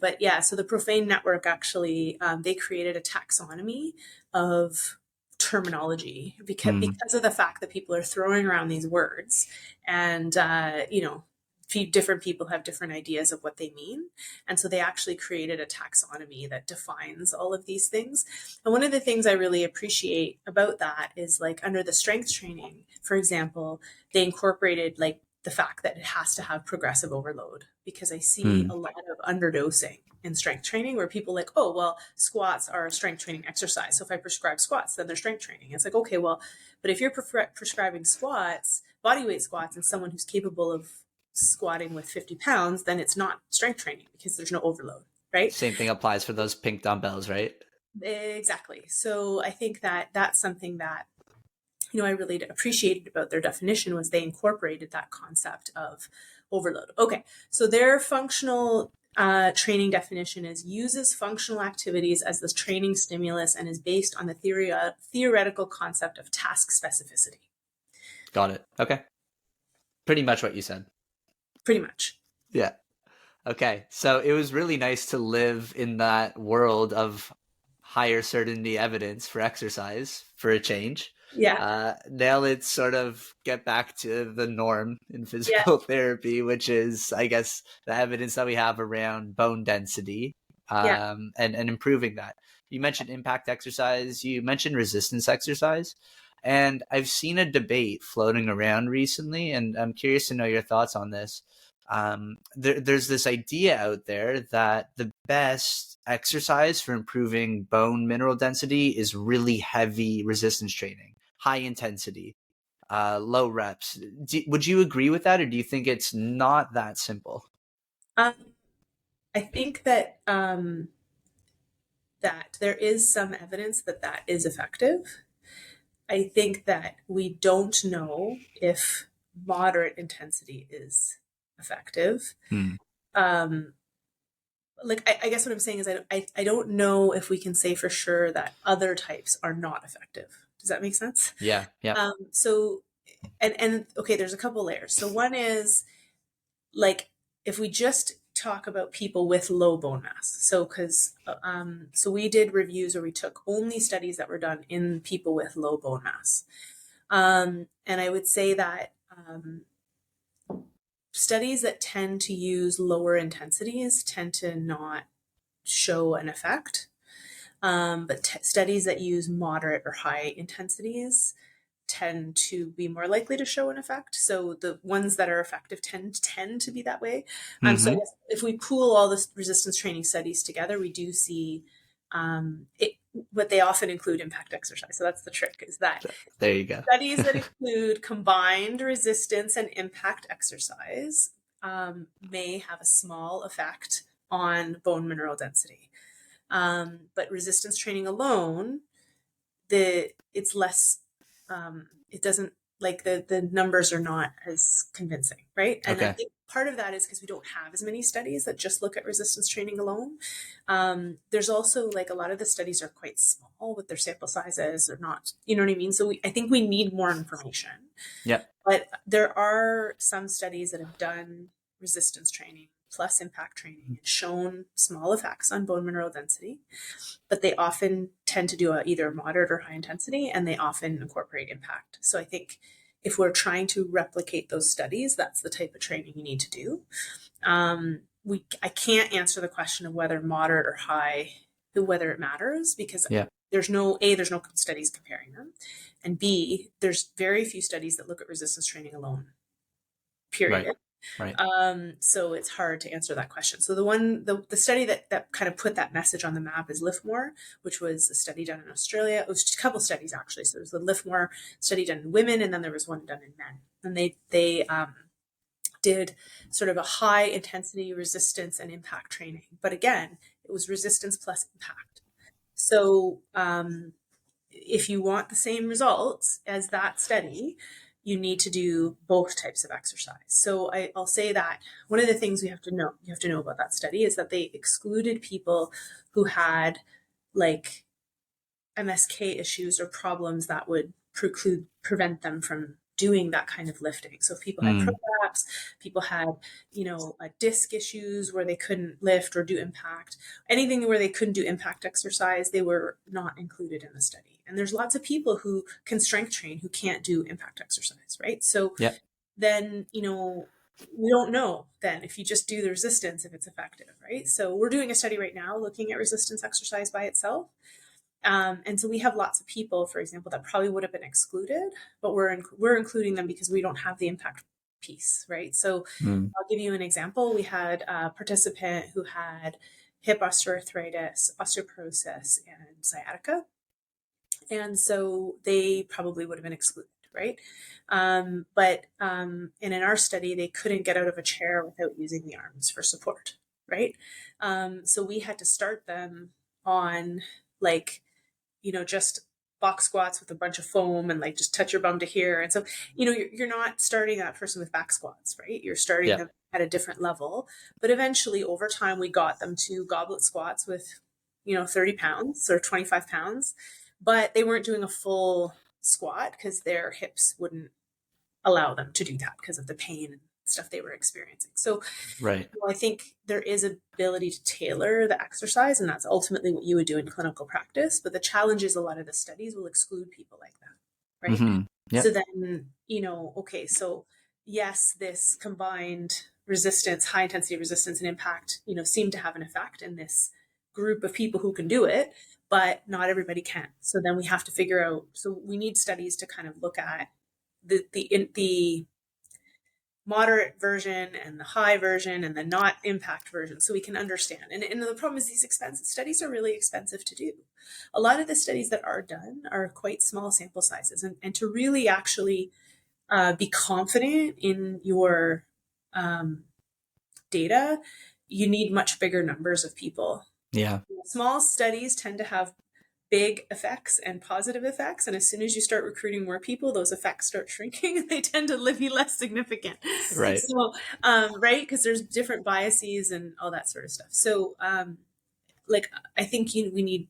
But yeah, so the Profane Network actually, they created a taxonomy of terminology because of the fact that people are throwing around these words and, different people have different ideas of what they mean. And so they actually created a taxonomy that defines all of these things. And one of the things I really appreciate about that is like under the strength training, for example, they incorporated like the fact that it has to have progressive overload, because I see a lot of underdosing in strength training where people like, oh, well, squats are a strength training exercise. So if I prescribe squats, then they're strength training. It's like, okay, well, but if you're prescribing squats, body weight squats, and someone who's capable of squatting with 50 pounds, then it's not strength training because there's no overload, right? Same thing applies for those pink dumbbells, right? Exactly. So I think that that's something that, I really appreciated about their definition was they incorporated that concept of overload. Okay. So their functional training definition is uses functional activities as the training stimulus and is based on the theoretical concept of task specificity. Got it. Okay. Pretty much what you said. Pretty much. Yeah. Okay. So it was really nice to live in that world of higher certainty evidence for exercise for a change. Yeah. Now let's sort of get back to the norm in Yeah. physical therapy, which is, I guess, the evidence that we have around bone density, Yeah. and improving that. You mentioned impact exercise, you mentioned resistance exercise, and I've seen a debate floating around recently, and I'm curious to know your thoughts on this. There's this idea out there that the best exercise for improving bone mineral density is really heavy resistance training, high intensity, low reps. Would you agree with that, or do you think it's not that simple? Um, I think that that there is some evidence that that is effective. I think that we don't know if moderate intensity is effective. Hmm. Um, I guess what I'm saying is I don't know if we can say for sure that other types are not effective. Does that make sense? Yeah. Yeah. So and okay, there's a couple layers. So one is like if we just talk about people with low bone mass. So because so we did reviews where we took only studies that were done in people with low bone mass. And I would say that studies that tend to use lower intensities tend to not show an effect. But studies that use moderate or high intensities tend to be more likely to show an effect. So the ones that are effective tend to be that way. So I Mm-hmm. guess if we pool all the resistance training studies together, we do see it. But they often include impact exercise. So that's the trick: is that There you go. studies that include combined resistance and impact exercise may have a small effect on bone mineral density. But resistance training alone, it's less. It doesn't like the numbers are not as convincing, right? And I Okay. think part of that is because we don't have as many studies that just look at resistance training alone. There's also like a lot of the studies are quite small with their sample sizes or not, you know what I mean? So I think we need more information. Yep. But there are some studies that have done resistance training plus impact training and shown small effects on bone mineral density, but they often tend to do either moderate or high intensity, and they often incorporate impact. So I think if we're trying to replicate those studies, that's the type of training you need to do. I can't answer the question of whether moderate or high, whether it matters, because Yeah. there's no studies comparing them, and B, there's very few studies that look at resistance training alone. Right. Period. Right. So it's hard to answer that question. So the study that kind of put that message on the map is LIFMOR, which was a study done in Australia. It was just a couple studies actually. So there was the LIFMOR study done in women, and then there was one done in men. And they did sort of a high intensity resistance and impact training. But again, it was resistance plus impact. So if you want the same results as that study, you need to do both types of exercise. So I'll say that one of the things you have to know about that study is that they excluded people who had like MSK issues or problems that would prevent them from doing that kind of lifting. So if people had Mm. prolapse, people had, disc issues where they couldn't lift or do impact, anything where they couldn't do impact exercise, they were not included in the study. And there's lots of people who can strength train who can't do impact exercise, right? So Yep. then, we don't know then if you just do the resistance, if it's effective, right? So we're doing a study right now looking at resistance exercise by itself. And so we have lots of people, for example, that probably would have been excluded, but we're including them because we don't have the impact piece, right? So Mm. I'll give you an example. We had a participant who had hip osteoarthritis, osteoporosis, and sciatica. And so they probably would have been excluded, right? And in our study, they couldn't get out of a chair without using the arms for support, right? So we had to start them on like, just box squats with a bunch of foam and like just touch your bum to here. And so, you're not starting that person with back squats, right? You're starting Yep. them at a different level. But eventually, over time, we got them to goblet squats with, 30 pounds or 25 pounds, but they weren't doing a full squat because their hips wouldn't allow them to do that because of the pain and stuff they were experiencing. So Right. I think there is ability to tailor the exercise, and that's ultimately what you would do in clinical practice. But the challenge is a lot of the studies will exclude people like that, right? Mm-hmm. So Yep. then, okay, so yes, this combined resistance, high intensity resistance and impact, seem to have an effect in this group of people who can do it, but not everybody can. So then we have to figure out, so we need studies to kind of look at the moderate version and the high version and the not impact version so we can understand. And the problem is these expensive studies are really expensive to do. A lot of the studies that are done are quite small sample sizes. And to really actually be confident in your data, you need much bigger numbers of people. Yeah. Small studies tend to have big effects and positive effects. And as soon as you start recruiting more people, those effects start shrinking and they tend to be less significant. Right. So, right, because there's different biases and all that sort of stuff. So, I think we need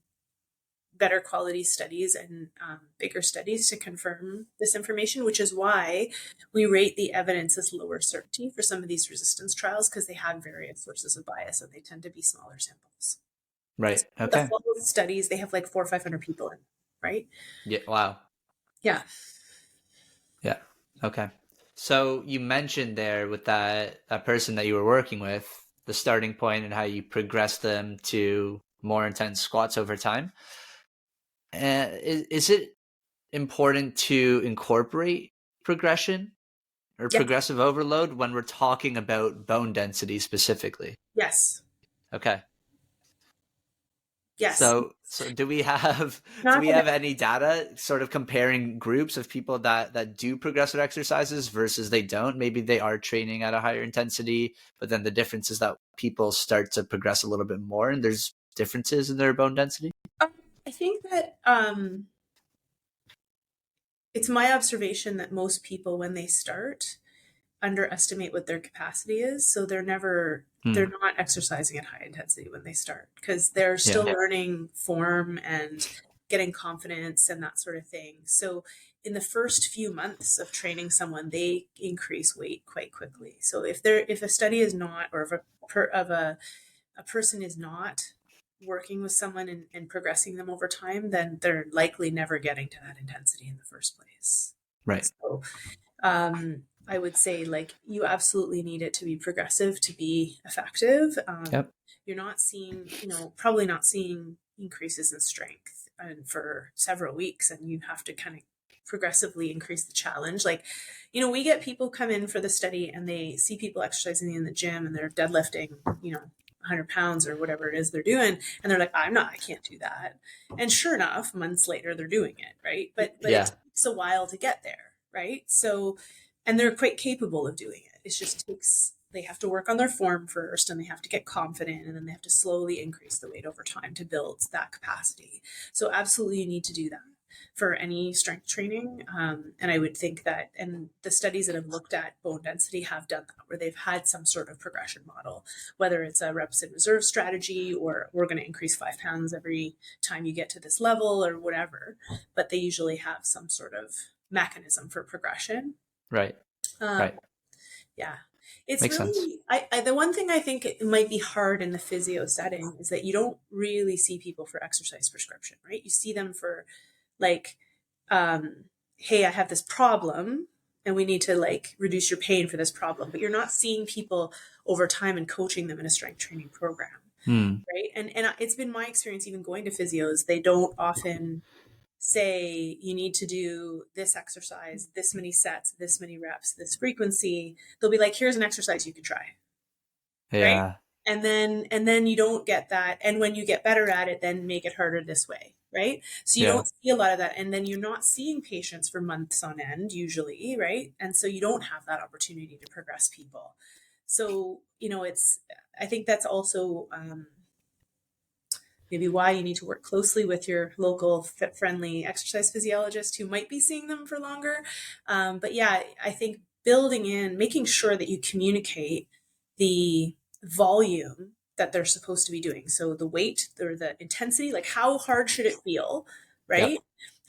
better quality studies and bigger studies to confirm this information, which is why we rate the evidence as lower certainty for some of these resistance trials, because they have various sources of bias and they tend to be smaller samples. Right. The Okay. full studies, they have like 400 or 500 people in, right? Yeah. Wow. Yeah. Yeah. Okay. So you mentioned there with that person that you were working with, the starting point and how you progressed them to more intense squats over time. Is it important to incorporate progression or Yeah. progressive overload when we're talking about bone density specifically? Yes. Okay. Yes. So do we have do Not we that have any data sort of comparing groups of people that do progressive exercises versus they don't? Maybe they are training at a higher intensity, but then the difference is that people start to progress a little bit more and there's differences in their bone density. I think that it's my observation that most people, when they start, underestimate what their capacity is. So they're Hmm. not exercising at high intensity when they start because they're still Yeah. learning form and getting confidence and that sort of thing. So in the first few months of training someone, they increase weight quite quickly. So if a study is not, or if a person is not working with someone and progressing them over time, then they're likely never getting to that intensity in the first place. Right. So I would say like you absolutely need it to be progressive to be effective. Yep. You're not seeing, probably not seeing increases in strength and for several weeks, and you have to kind of progressively increase the challenge. Like, we get people come in for the study and they see people exercising in the gym and they're deadlifting, 100 pounds or whatever it is they're doing, and they're like, I can't do that. And sure enough, months later they're doing it, right? But Yeah. it takes a while to get there, right? So, and they're quite capable of doing it. It just takes, they have to work on their form first and they have to get confident, and then they have to slowly increase the weight over time to build that capacity. So absolutely you need to do that for any strength training. And I would think that, and the studies that have looked at bone density have done that, where they've had some sort of progression model, whether it's a reps in reserve strategy or we're going to increase 5 pounds every time you get to this level or whatever. But they usually have some sort of mechanism for progression. Right. Um, Right. yeah. It's Makes sense. really, the one thing I think it might be hard in the physio setting is that you don't really see people for exercise prescription, right? You see them for like, hey, I have this problem and we need to like reduce your pain for this problem, but you're not seeing people over time and coaching them in a strength training program. Hmm. Right. And it's been my experience, even going to physios, they don't often say you need to do this exercise, this many sets, this many reps, this frequency. They'll be like, here's an exercise you can try. Right. Yeah. And then you don't get that. And when you get better at it, then make it harder this way. Right. So you Yeah. don't see a lot of that. And then you're not seeing patients for months on end, usually. Right. And so you don't have that opportunity to progress people. So, I think that's also, maybe why you need to work closely with your local fit friendly exercise physiologist who might be seeing them for longer. But yeah, I think making sure that you communicate the volume that they're supposed to be doing. So the weight or the intensity, like how hard should it feel, right? Yep.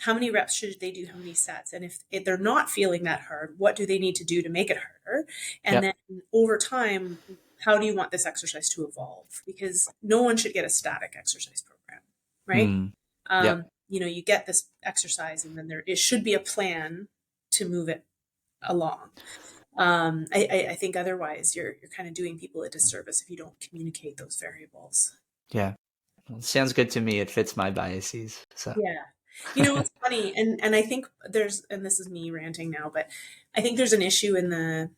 how many reps should they do, how many sets, and if they're not feeling that hard, what do they need to do to make it harder? And Yep. then over time, how do you want this exercise to evolve? Because no one should get a static exercise program, right? Hmm. Yep. You get this exercise, and then it should be a plan to move it along. I think otherwise you're kind of doing people a disservice if you don't communicate those variables. Yeah. Well, sounds good to me. It fits my biases. So Yeah. It's funny, and I think and this is me ranting now, but I think there's an issue in the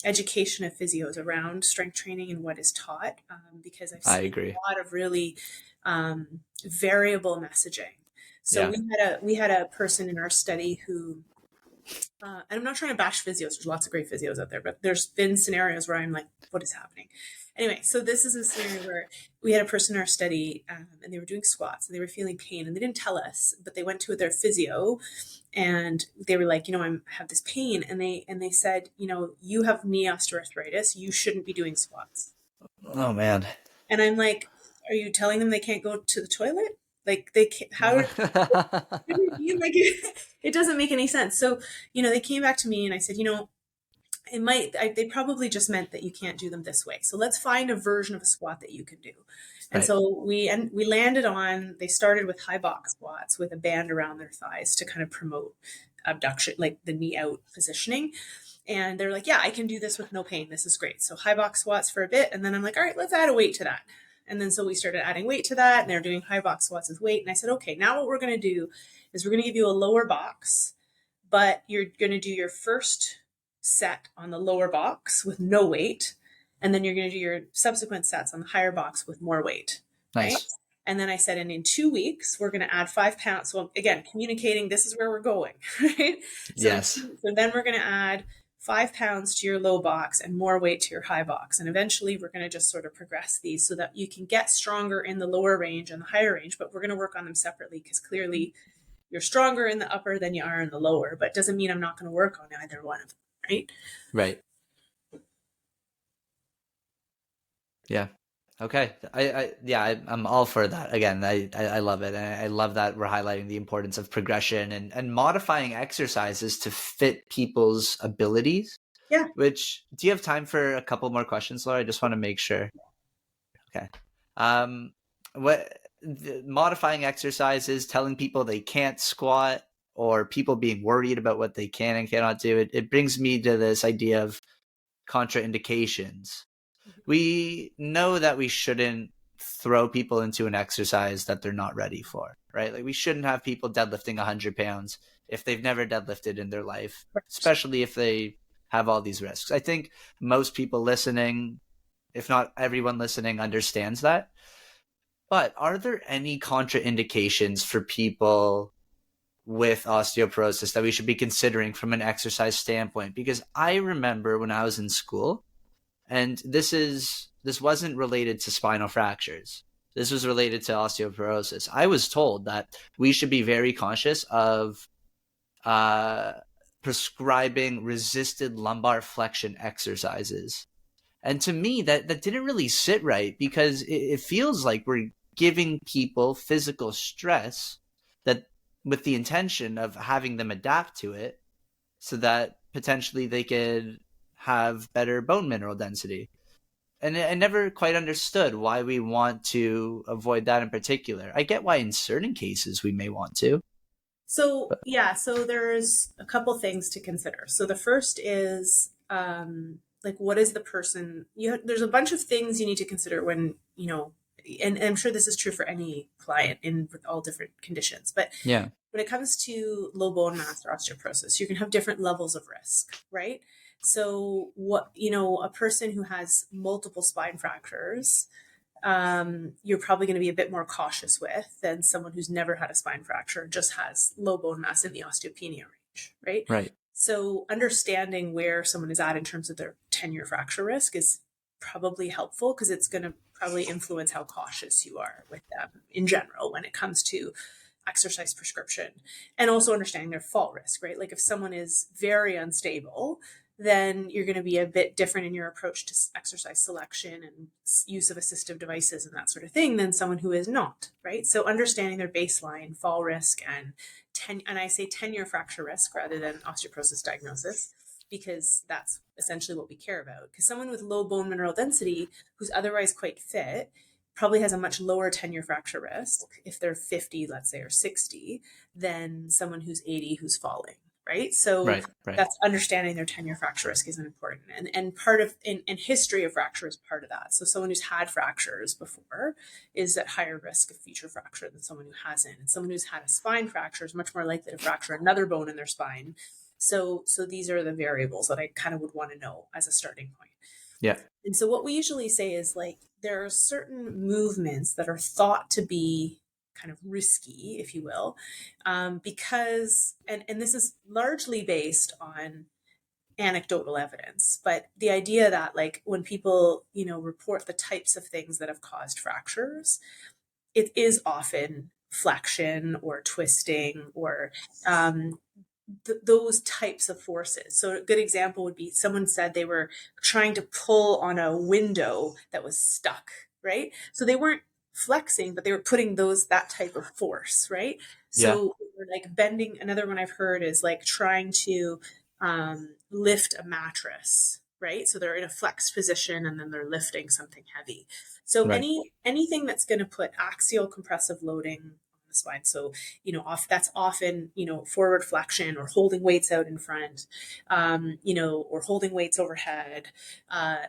education of physios around strength training and what is taught, because I've I seen agree. a lot of really variable messaging. So Yeah. we had a person in our study who, and I'm not trying to bash physios. There's lots of great physios out there, but there's been scenarios where I'm like, what is happening? Anyway, so this is a scenario where we had a person in our study, and they were doing squats and they were feeling pain, and they didn't tell us, but they went to their physio, and they were like, I have this pain, and they said, you have knee osteoarthritis, you shouldn't be doing squats. Oh man. And I'm like, are you telling them they can't go to the toilet? Like they can't, how? Like it doesn't make any sense. So they came back to me, and I said, they probably just meant that you can't do them this way. So let's find a version of a squat that you can do. And Right. so we landed on, they started with high box squats with a band around their thighs to kind of promote abduction, like the knee out positioning. And they're like, yeah, I can do this with no pain. This is great. So high box squats for a bit. And then I'm like, all right, let's add a weight to that. And then so we started adding weight to that, and they're doing high box squats with weight. And I said, okay, now what we're going to do is we're going to give you a lower box, but you're going to do your first set on the lower box with no weight. And then you're going to do your subsequent sets on the higher box with more weight. Right. Nice. And then I said, and in 2 weeks, we're going to add 5 pounds. So again, communicating, this is where we're going. Right. Yes. So then we're going to add 5 pounds to your low box and more weight to your high box. And eventually we're going to just sort of progress these so that you can get stronger in the lower range and the higher range, but we're going to work on them separately, because clearly you're stronger in the upper than you are in the lower, but doesn't mean I'm not going to work on either one of them. Right. Right. Yeah. Okay. I'm all for that. Again, I love it. And I love that we're highlighting the importance of progression and modifying exercises to fit people's abilities. Yeah. Which, do you have time for a couple more questions, Laura? I just want to make sure. Okay. Modifying exercises, telling people they can't squat, or people being worried about what they can and cannot do, it brings me to this idea of contraindications. We know that we shouldn't throw people into an exercise that they're not ready for, right? Like we shouldn't have people deadlifting 100 pounds if they've never deadlifted in their life, especially if they have all these risks. I think most people listening, if not everyone listening, understands that. But are there any contraindications for people with osteoporosis that we should be considering from an exercise standpoint? Because I remember when I was in school, and this wasn't related to spinal fractures. This was related to osteoporosis. I was told that we should be very conscious of prescribing resisted lumbar flexion exercises. And to me, that didn't really sit right, because it feels like we're giving people physical stress that with the intention of having them adapt to it so that potentially they could have better bone mineral density. And I never quite understood why we want to avoid that in particular. I get why in certain cases we may want to. So there's a couple things to consider. So the first is, like, what is the person? There's a bunch of things you need to consider when and I'm sure this is true for any client with all different conditions. But yeah, when it comes to low bone mass or osteoporosis, you can have different levels of risk, right? So a person who has multiple spine fractures, you're probably going to be a bit more cautious with than someone who's never had a spine fracture, just has low bone mass in the osteopenia range, right? right. So understanding where someone is at in terms of their 10-year fracture risk is probably helpful, because it's going to probably influence how cautious you are with them in general when it comes to exercise prescription, and also understanding their fall risk, right? Like if someone is very unstable, then you're going to be a bit different in your approach to exercise selection and use of assistive devices and that sort of thing than someone who is not, right? So understanding their baseline fall risk and and I say 10-year fracture risk rather than osteoporosis diagnosis, because that's essentially what we care about. Because someone with low bone mineral density who's otherwise quite fit probably has a much lower 10-year fracture risk if they're 50, let's say, or 60, than someone who's 80 who's falling, right? So Right. Right. that's understanding their 10-year fracture risk is important. And part of, in history of fracture is part of that. So someone who's had fractures before is at higher risk of future fracture than someone who hasn't. And someone who's had a spine fracture is much more likely to fracture another bone in their spine. So these are the variables that I kind of would want to know as a starting point. Yeah. And so what we usually say is like, there are certain movements that are thought to be kind of risky, if you will, because, and this is largely based on anecdotal evidence, but the idea that like when people, report the types of things that have caused fractures, it is often flexion or twisting or those types of forces. So a good example would be someone said they were trying to pull on a window that was stuck, right? So they weren't flexing, but they were putting that type of force, right? Yeah. So like bending. Another one I've heard is like trying to lift a mattress, right? So they're in a flexed position and then they're lifting something heavy. So Right. anything that's going to put axial compressive loading the spine. So, that's often, forward flexion or holding weights out in front, or holding weights overhead,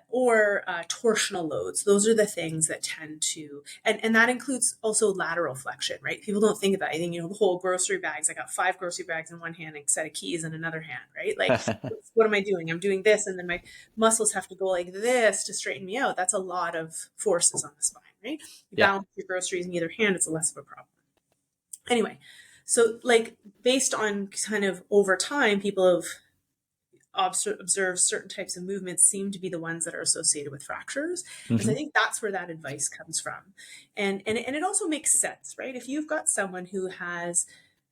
or torsional loads. Those are the things that tend to, and that includes also lateral flexion, right? People don't think about it. I think, the whole grocery bags. I got 5 grocery bags in one hand and a set of keys in another hand, right? Like, what am I doing? I'm doing this. And then my muscles have to go like this to straighten me out. That's a lot of forces on the spine, right? You Yeah. balance your groceries in either hand, it's less of a problem. Anyway, so like based on kind of over time, people have observed certain types of movements seem to be the ones that are associated with fractures. And so I Hmm. think that's where that advice comes from. And it also makes sense, right? If you've got someone who has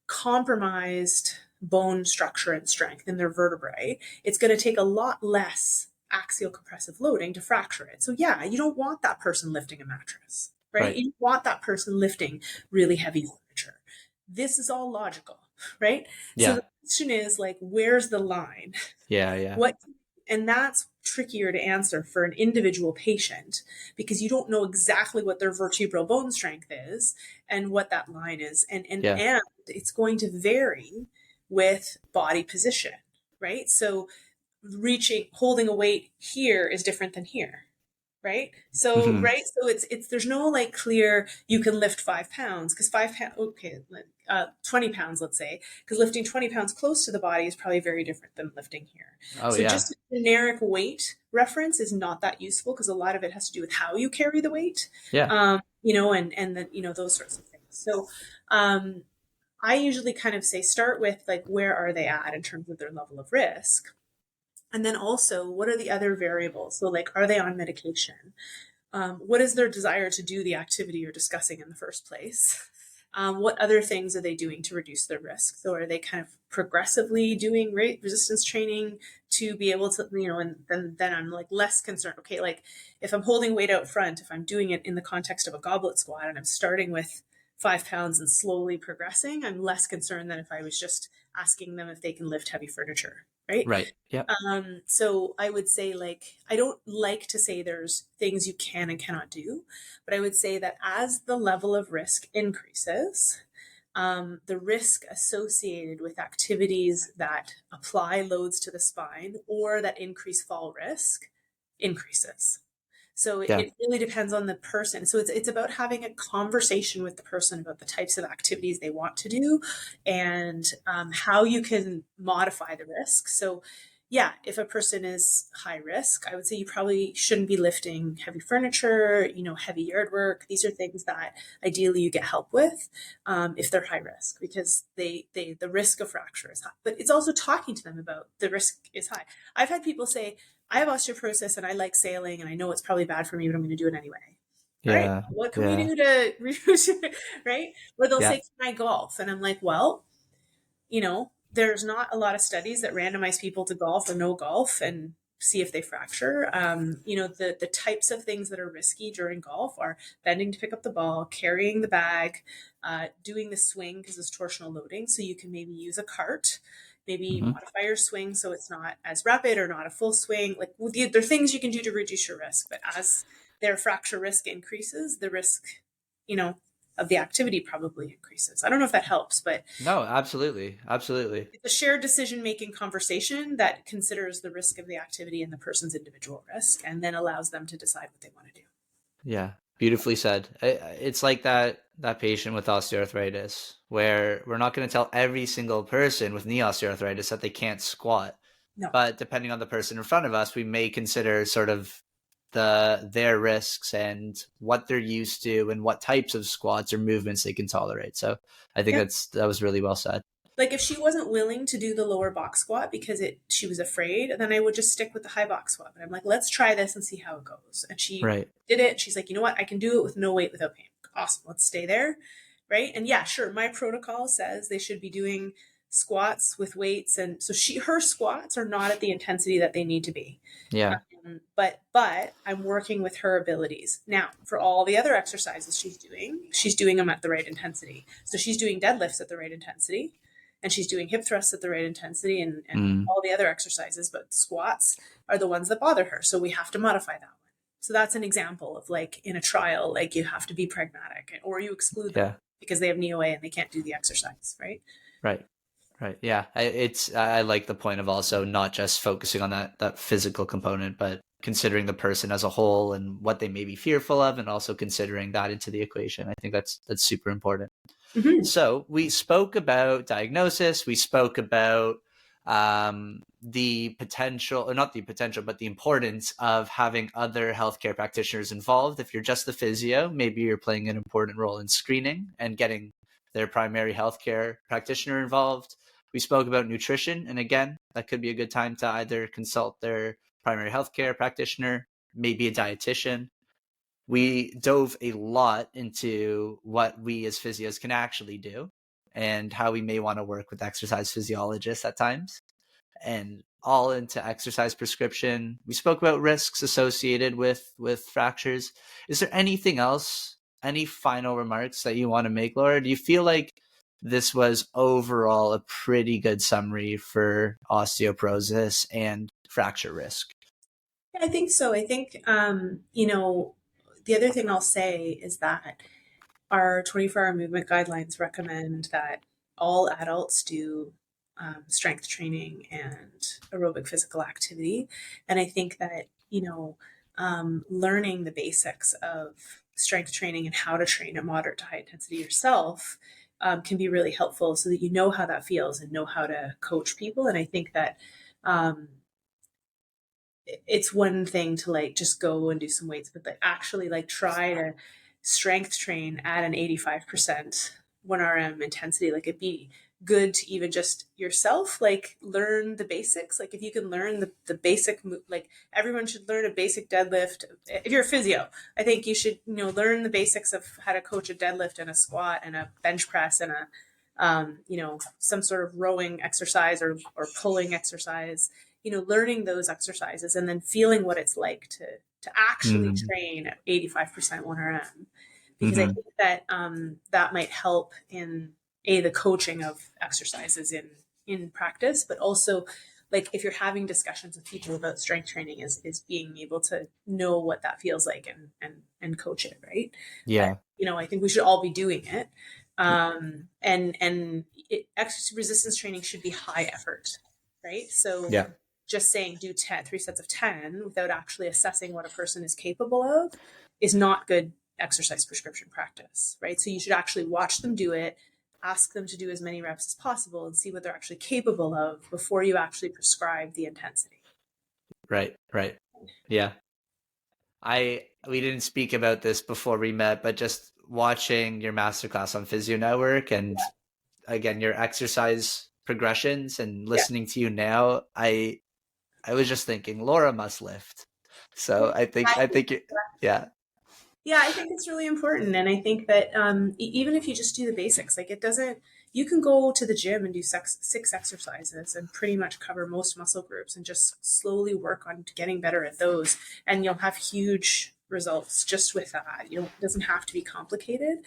compromised bone structure and strength in their vertebrae, it's going to take a lot less axial compressive loading to fracture it. So yeah, you don't want that person lifting a mattress, right? Right. You want that person lifting really heavy furniture. This is all logical, right? So Yeah. the question is like, where's the line? Yeah. Yeah. What, and that's trickier to answer for an individual patient because you don't know exactly what their vertebral bone strength is and what that line is. Yeah. And it's going to vary with body position, right? So holding a weight here is different than here, right? So Hmm. right, so it's there's no like clear you can lift 5 pounds because 5 pounds, okay, 20 pounds, let's say, because lifting 20 pounds close to the body is probably very different than lifting here. Oh So yeah. just a generic weight reference is not that useful because a lot of it has to do with how you carry the weight, Yeah. and then those sorts of things. So I usually kind of say start with like where are they at in terms of their level of risk. And then also, what are the other variables? So, like, are they on medication? What is their desire to do the activity you're discussing in the first place? What other things are they doing to reduce their risk? So, are they kind of progressively doing resistance training to be able to, and then I'm like less concerned. Okay, like if I'm holding weight out front, if I'm doing it in the context of a goblet squat and I'm starting with 5 pounds and slowly progressing, I'm less concerned than if I was just asking them if they can lift heavy furniture, right? Right. Yep. So I would say, like, I don't like to say there's things you can and cannot do, but I would say that as the level of risk increases, the risk associated with activities that apply loads to the spine or that increase fall risk increases. So Yeah. it really depends on the person. So it's about having a conversation with the person about the types of activities they want to do and how you can modify the risk. So yeah, if a person is high risk, I would say you probably shouldn't be lifting heavy furniture, heavy yard work. These are things that ideally you get help with if they're high risk because the risk of fracture is high. But it's also talking to them about the risk is high. I've had people say, I have osteoporosis and I like sailing and I know it's probably bad for me, but I'm going to do it anyway. All right. Yeah. What can we Yeah. do to, right? Or they'll Yeah. say, can I golf? And I'm like, well, there's not a lot of studies that randomize people to golf or no golf and see if they fracture. The types of things that are risky during golf are bending to pick up the ball, carrying the bag, doing the swing because it's torsional loading. So you can maybe use a cart, maybe Hmm. modify your swing so it's not as rapid or not a full swing. Like there are things you can do to reduce your risk, but as their fracture risk increases, the risk, you know, of the activity probably increases. I don't know if that helps, but No, absolutely. Absolutely. it's a shared decision making conversation that considers the risk of the activity and the person's individual risk and then allows them to decide what they want to do. Yeah, beautifully said. It's like that patient with osteoarthritis, where we're not going to tell every single person with knee osteoarthritis that they can't squat, No. but depending on the person in front of us, we may consider sort of their risks and what they're used to and what types of squats or movements they can tolerate. So I think Yeah. that was really well said. Like if she wasn't willing to do the lower box squat because she was afraid, then I would just stick with the high box squat. But I'm like, let's try this and see how it goes. And she Right. did it. She's like, you know what? I can do it with no weight without pain. Awesome. Let's stay there. Right. And yeah, sure. My protocol says they should be doing squats with weights. And so her squats are not at the intensity that they need to be. Yeah. But I'm working with her abilities. Now, for all the other exercises she's doing them at the right intensity. So she's doing deadlifts at the right intensity, and she's doing hip thrusts at the right intensity, and Mm. all the other exercises. But squats are the ones that bother her. So we have to modify that one. So that's an example of like in a trial, like you have to be pragmatic or you exclude them Yeah. because they have knee OA and they can't do the exercise, right? Right. Right. Yeah. I like the point of also not just focusing on that physical component, but considering the person as a whole and what they may be fearful of, and also considering that into the equation. I think that's super important. Mm-hmm. So we spoke about diagnosis. We spoke about the potential, or not the potential, but the importance of having other healthcare practitioners involved. If you're just the physio, maybe you're playing an important role in screening and getting their primary healthcare practitioner involved. We spoke about nutrition, and again, that could be a good time to either consult their primary healthcare practitioner, maybe a dietitian. We dove a lot into what we as physios can actually do and how we may want to work with exercise physiologists at times, and all into exercise prescription. We spoke about risks associated with fractures. Is there anything else, any final remarks that you want to make, Laura? Do you feel like this was overall a pretty good summary for osteoporosis and fracture risk? I think so. I think, the other thing I'll say is that our 24-hour movement guidelines recommend that all adults do strength training and aerobic physical activity. And I think that, learning the basics of strength training and how to train at moderate to high intensity yourself can be really helpful so that you know how that feels and know how to coach people. And I think that um, it's one thing to like just go and do some weights, but like actually like try to strength train at an 85% 1 RM intensity. Like it'd be good to even just yourself, like learn the basics. Like if you can learn the basic, like everyone should learn a basic deadlift. If you're a physio, I think you should, learn the basics of how to coach a deadlift and a squat and a bench press and a, some sort of rowing exercise or pulling exercise, learning those exercises and then feeling what it's like to actually Mm-hmm. train at 85% 1RM. Because I Mm-hmm. think that that might help in the coaching of exercises in practice, but also like if you're having discussions with people about strength training is being able to know what that feels like and coach it, right? But Yeah. I think we should all be doing it. Exercise resistance training should be high effort, right? So Yeah. just saying do 3 sets of 10 without actually assessing what a person is capable of is not good exercise prescription practice, right? So you should actually watch them do it, ask them to do as many reps as possible and see what they're actually capable of before you actually prescribe the intensity. Right. Right. Yeah. We didn't speak about this before we met, but just watching your masterclass on Physio Network and again your exercise progressions and Yeah. listening to you now, I was just thinking Laura must lift. So I think yeah. Yeah, I think it's really important. And I think that even if you just do the basics, like it doesn't, you can go to the gym and do six exercises and pretty much cover most muscle groups and just slowly work on getting better at those. And you'll have huge results just with that. It doesn't have to be complicated.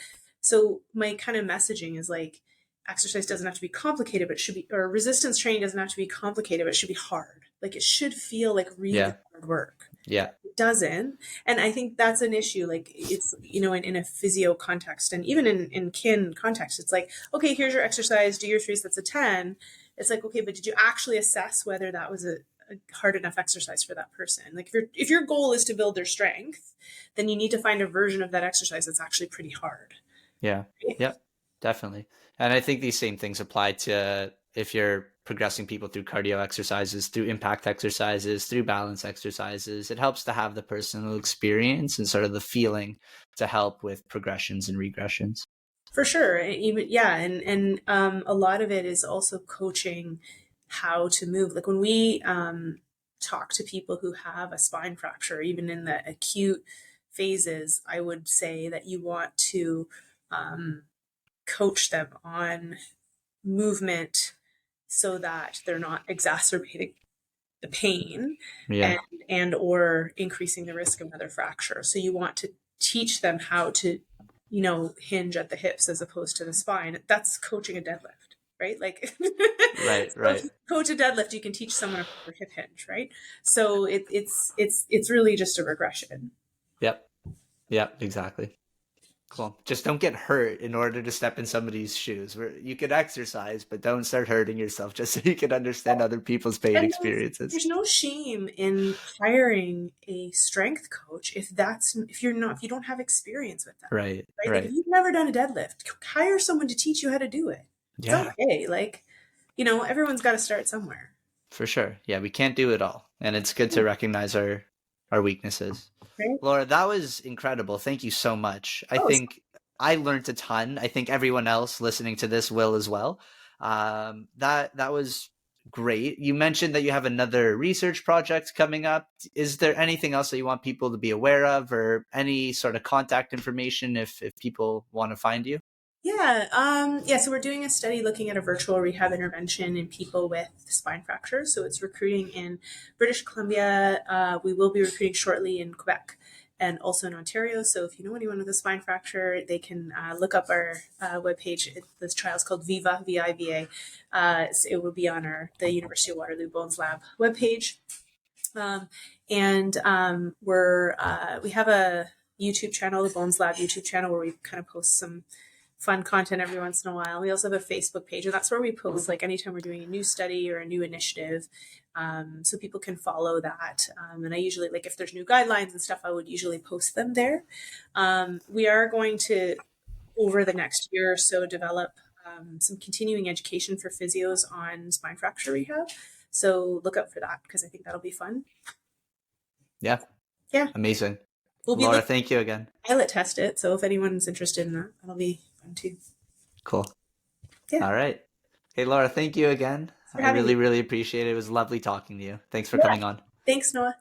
So my kind of messaging is like, exercise doesn't have to be complicated, but it should be, or resistance training doesn't have to be complicated, but it should be hard. Like it should feel like really Yeah. hard work. Yeah. It doesn't. And I think that's an issue. Like it's, in a physio context and even in kin context, it's like, okay, here's your exercise, do your three sets of 10. It's like, okay, but did you actually assess whether that was a hard enough exercise for that person? Like if your goal is to build their strength, then you need to find a version of that exercise that's actually pretty hard. Yeah. Yep. Definitely. And I think these same things apply to if you're progressing people through cardio exercises, through impact exercises, through balance exercises. It helps to have the personal experience and sort of the feeling to help with progressions and regressions. For sure. Even, yeah. And a lot of it is also coaching how to move. Like when we talk to people who have a spine fracture, even in the acute phases, I would say that you want to coach them on movement so that they're not exacerbating the pain Yeah. and or increasing the risk of another fracture. So you want to teach them how to, hinge at the hips as opposed to the spine. That's coaching a deadlift, right? Like Right. coach a deadlift, you can teach someone a proper hip hinge, right? So it's really just a regression. Yep, exactly. Cool. Just don't get hurt in order to step in somebody's shoes. Where you can exercise, but don't start hurting yourself just so you can understand other people's pain And experiences. there's no shame in hiring a strength coach if you don't have experience with that, Right. right? Like if you've never done a deadlift, hire someone to teach you how to do it. It's Yeah, okay. Like, everyone's got to start somewhere. for sure. Yeah, we can't do it all. And it's good to recognize our weaknesses. Right? Laura, that was incredible. Thank you so much. I Oh, think I learned a ton. I think everyone else listening to this will as well. That was great. You mentioned that you have another research project coming up. Is there anything else that you want people to be aware of, or any sort of contact information if people want to find you? yeah. So we're doing a study looking at a virtual rehab intervention in people with spine fractures. So it's recruiting in British Columbia. We will be recruiting shortly in Quebec and also in Ontario. So if you know anyone with a spine fracture, they can look up our webpage. This trial is called VIVA, VIVA. So it will be on the University of Waterloo Bones Lab webpage. We have a YouTube channel, the Bones Lab YouTube channel, where we kind of post some fun content every once in a while. We also have a Facebook page, and that's where we post like anytime we're doing a new study or a new initiative, so people can follow that. And I usually, like, if there's new guidelines and stuff, I would usually post them there. We are going to, over the next year or so, develop some continuing education for physios on spine fracture rehab. So look out for that, because I think that'll be fun. Yeah. Yeah. Amazing. We'll be Laura, thank you again. pilot test it. So if anyone's interested in that, that'll be fun too. Cool. Yeah. All right. Hey, Laura, thank you again. I really, really appreciate it. It was lovely talking to you. Thanks for coming on. Thanks, Noah.